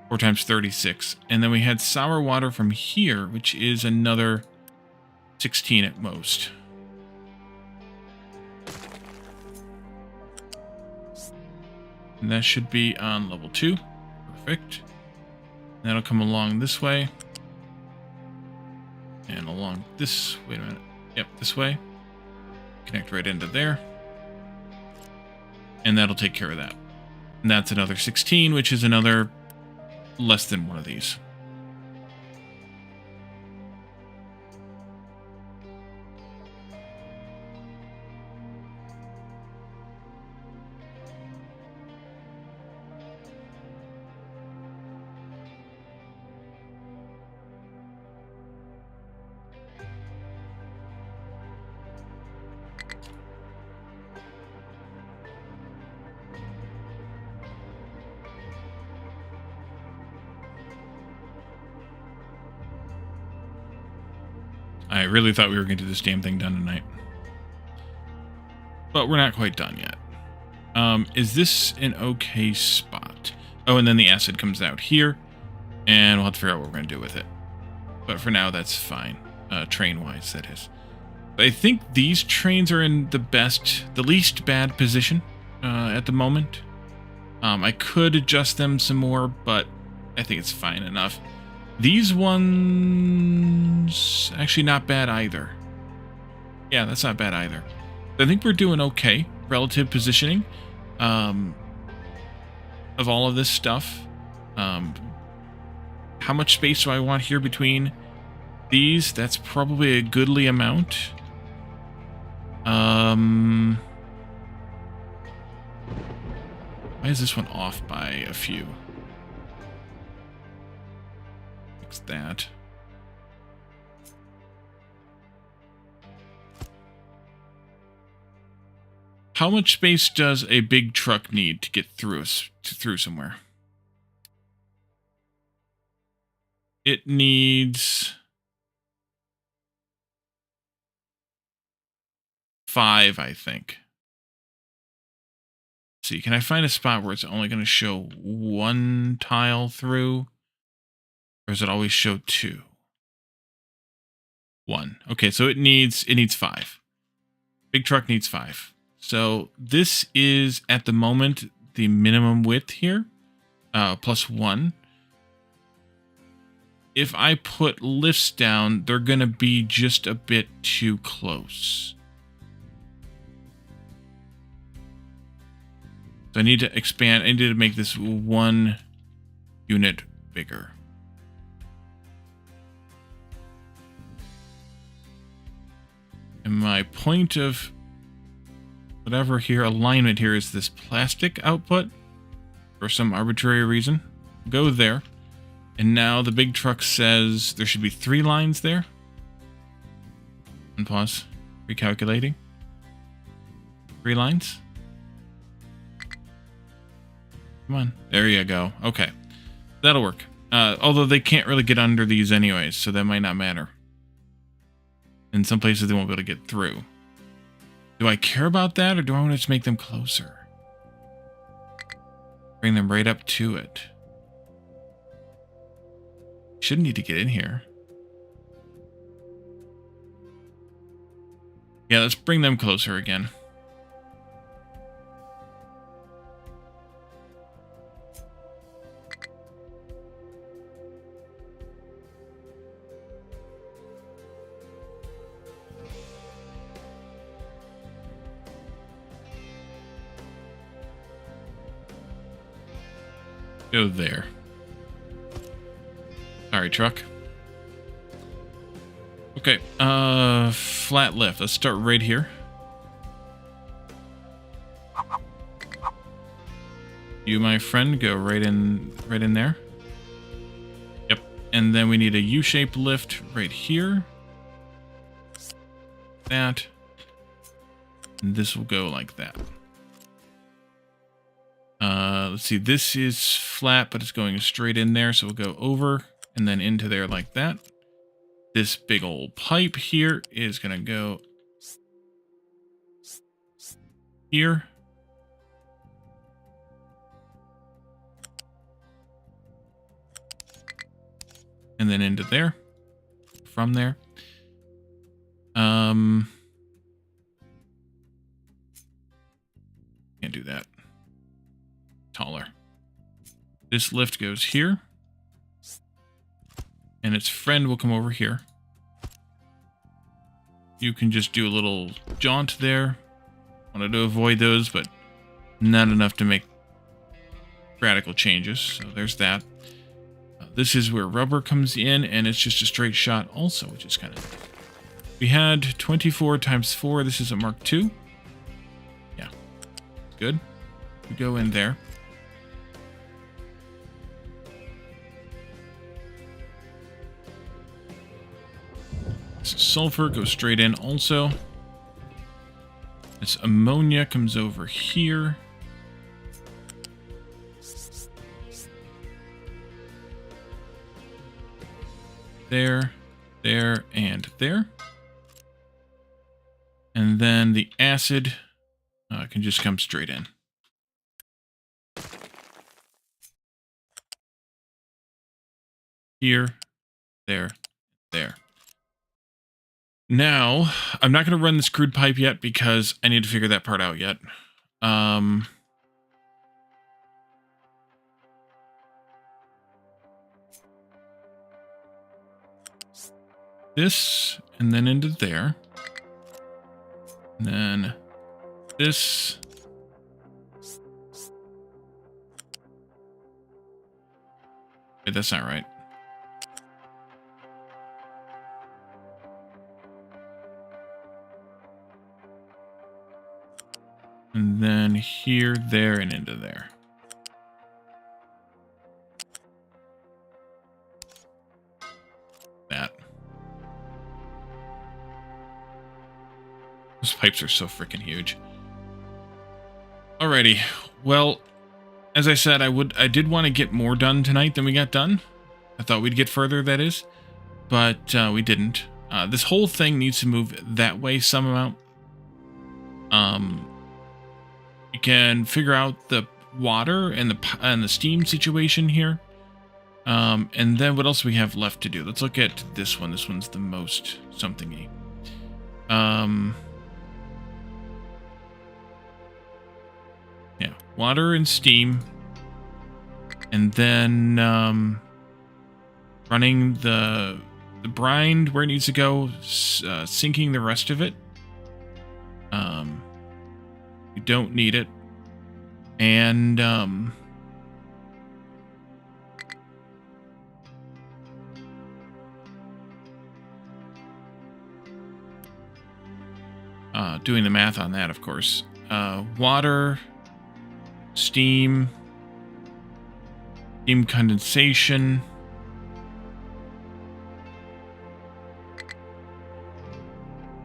4 times 36. And then we had sour water from here, which is another 16 at most. And that should be on level 2. Perfect. And that'll come along this way. And along this... Wait a minute. Yep, this way. Connect right into there. And that'll take care of that. And that's another 16, which is another less than one of these. I really thought we were going to get this damn thing done tonight. But we're not quite done yet. Is this an okay spot? Oh, and then the acid comes out here. And we'll have to figure out what we're going to do with it. But for now, that's fine. Train-wise, that is. I think these trains are in the least bad position at the moment. I could adjust them some more, but I think it's fine enough. These ones, actually not bad either. Yeah, that's not bad either. I think we're doing okay, relative positioning of all of this stuff. How much space do I want here between these? That's probably a goodly amount. Why is this one off by a few? Fix that. How much space does a big truck need to get through somewhere? It needs 5, I think. Let's see, can I find a spot where it's only going to show 1 tile through? Or does it always show 2? 1. Okay, so it needs 5. Big truck needs 5. So this is, at the moment, the minimum width here, plus 1. If I put lifts down, they're going to be just a bit too close. So I need to expand. I need to make this 1 unit bigger. And my point of whatever here, alignment here, is this plastic output for some arbitrary reason. Go there. And now the big truck says there should be 3 lines there. And pause. Recalculating. 3 lines. Come on. There you go. Okay. That'll work. Although they can't really get under these anyways, so that might not matter. In some places they won't be able to get through. Do I care about that, or do I want to just make them closer? Bring them right up to it. Shouldn't need to get in here. Yeah, let's bring them closer again. Go there. Sorry, truck. Okay, flat lift. Let's start right here. You, my friend, go right in there. Yep. And then we need a U-shaped lift right here. That. And this will go like that. Let's see. This is flat, but it's going straight in there, so we'll go over and then into there like that. This big old pipe here is gonna go here. And then into there. From there. Can't do that. Taller. This lift goes here. And its friend will come over here. You can just do a little jaunt there. Wanted to avoid those, but not enough to make radical changes. So there's that. This is where rubber comes in, and it's just a straight shot also, which is kind of nice. We had 24 times 4. This is a Mark II. Yeah. Good. We go in there. This sulfur goes straight in also. This ammonia comes over here. There, there, and there. And then the acid can just come straight in. Here, there, there. Now, I'm not going to run this crude pipe yet because I need to figure that part out yet. This, and then into there. And then this. Wait, that's not right. And then here, there, and into there. That. Those pipes are so freaking huge. Alrighty. Well, as I said, I did want to get more done tonight than we got done. I thought we'd get further, that is. But we didn't. This whole thing needs to move that way some amount. You can figure out the water and the steam situation here. And then what else we have left to do? Let's look at this one. This one's the most something-y. Yeah, water and steam. And then running the brine where it needs to go, sinking the rest of it. We don't need it. And doing the math on that, of course. Water, steam condensation.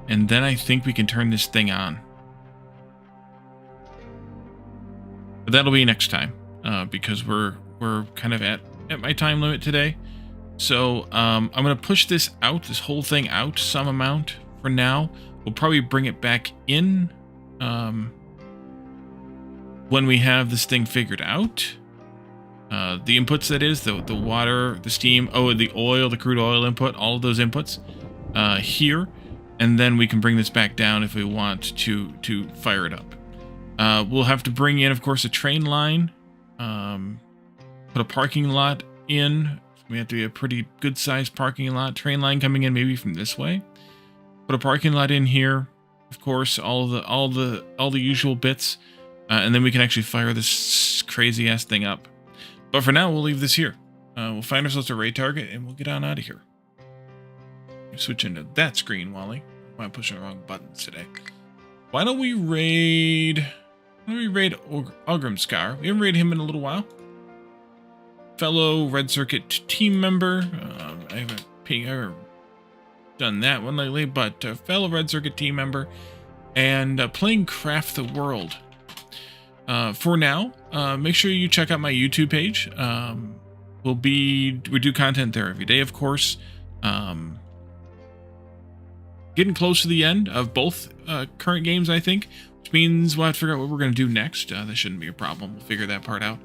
And then I think we can turn this thing on. But that'll be next time, because we're kind of at my time limit today. So I'm going to push this whole thing out some amount for now. We'll probably bring it back in when we have this thing figured out. The inputs, that is, the water, the steam, the oil, the crude oil input, all of those inputs here. And then we can bring this back down if we want to fire it up. We'll have to bring in, of course, a train line, put a parking lot in. We have to be a pretty good-sized parking lot. Train line coming in maybe from this way. Put a parking lot in here, of course, all the usual bits, and then we can actually fire this crazy-ass thing up. But for now, we'll leave this here. We'll find ourselves a raid target, and we'll get on out of here. Switch into that screen, Wally. I'm pushing the wrong buttons today. Why don't we raid Ogrimskar? We haven't raided him in a little while. Fellow Red Circuit team member. I haven't done that one lately, but fellow Red Circuit team member. And playing Craft the World. For now, make sure you check out my YouTube page. We do content there every day, of course. Getting close to the end of both current games, I think, which means we'll have to figure out what we're going to do next. That shouldn't be a problem. We'll figure that part out.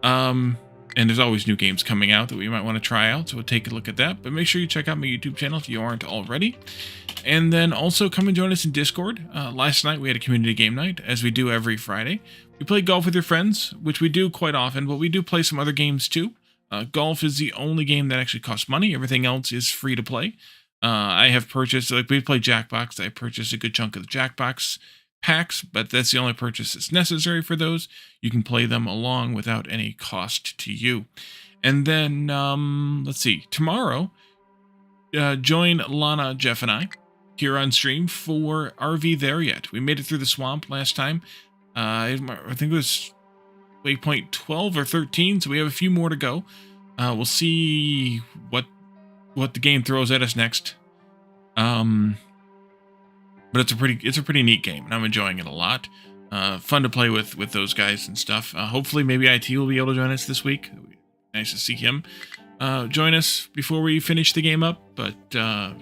And there's always new games coming out that we might want to try out, so we'll take a look at that. But make sure you check out my YouTube channel if you aren't already. And then also come and join us in Discord. Last night we had a community game night, as we do every Friday. We play golf with your friends, which we do quite often, but we do play some other games too. Golf is the only game that actually costs money. Everything else is free to play. I have purchased, like we play Jackbox, I purchased a good chunk of the Jackbox packs, but that's the only purchase that's necessary for those. You can play them along without any cost to you. And then, let's see, tomorrow, join Lana, Jeff, and I here on stream for RV There Yet. We made it through the swamp last time. I think it was waypoint 12 or 13, so we have a few more to go. We'll see what the game throws at us next. But it's a pretty neat game, and I'm enjoying it a lot. Fun to play with those guys and stuff. Hopefully, maybe IT will be able to join us this week. Nice to see him join us before we finish the game up, but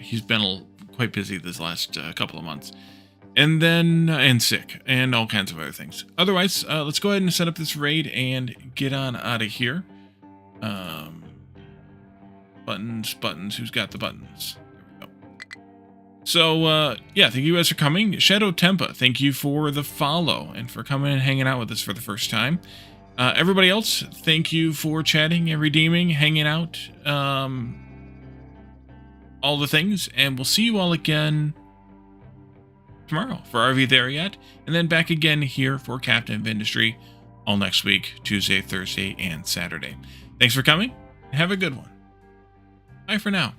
he's been quite busy this last couple of months. And then, and sick, and all kinds of other things. Otherwise, let's go ahead and set up this raid and get on out of here. Buttons, who's got the buttons? There we go. So, yeah, thank you guys for coming. Shadow Tempa, thank you for the follow and for coming and hanging out with us for the first time. Everybody else, thank you for chatting and redeeming, hanging out, all the things, and we'll see you all again tomorrow for RV There Yet, and then back again here for Captain of Industry all next week, Tuesday, Thursday, and Saturday. Thanks for coming, and have a good one. Bye for now.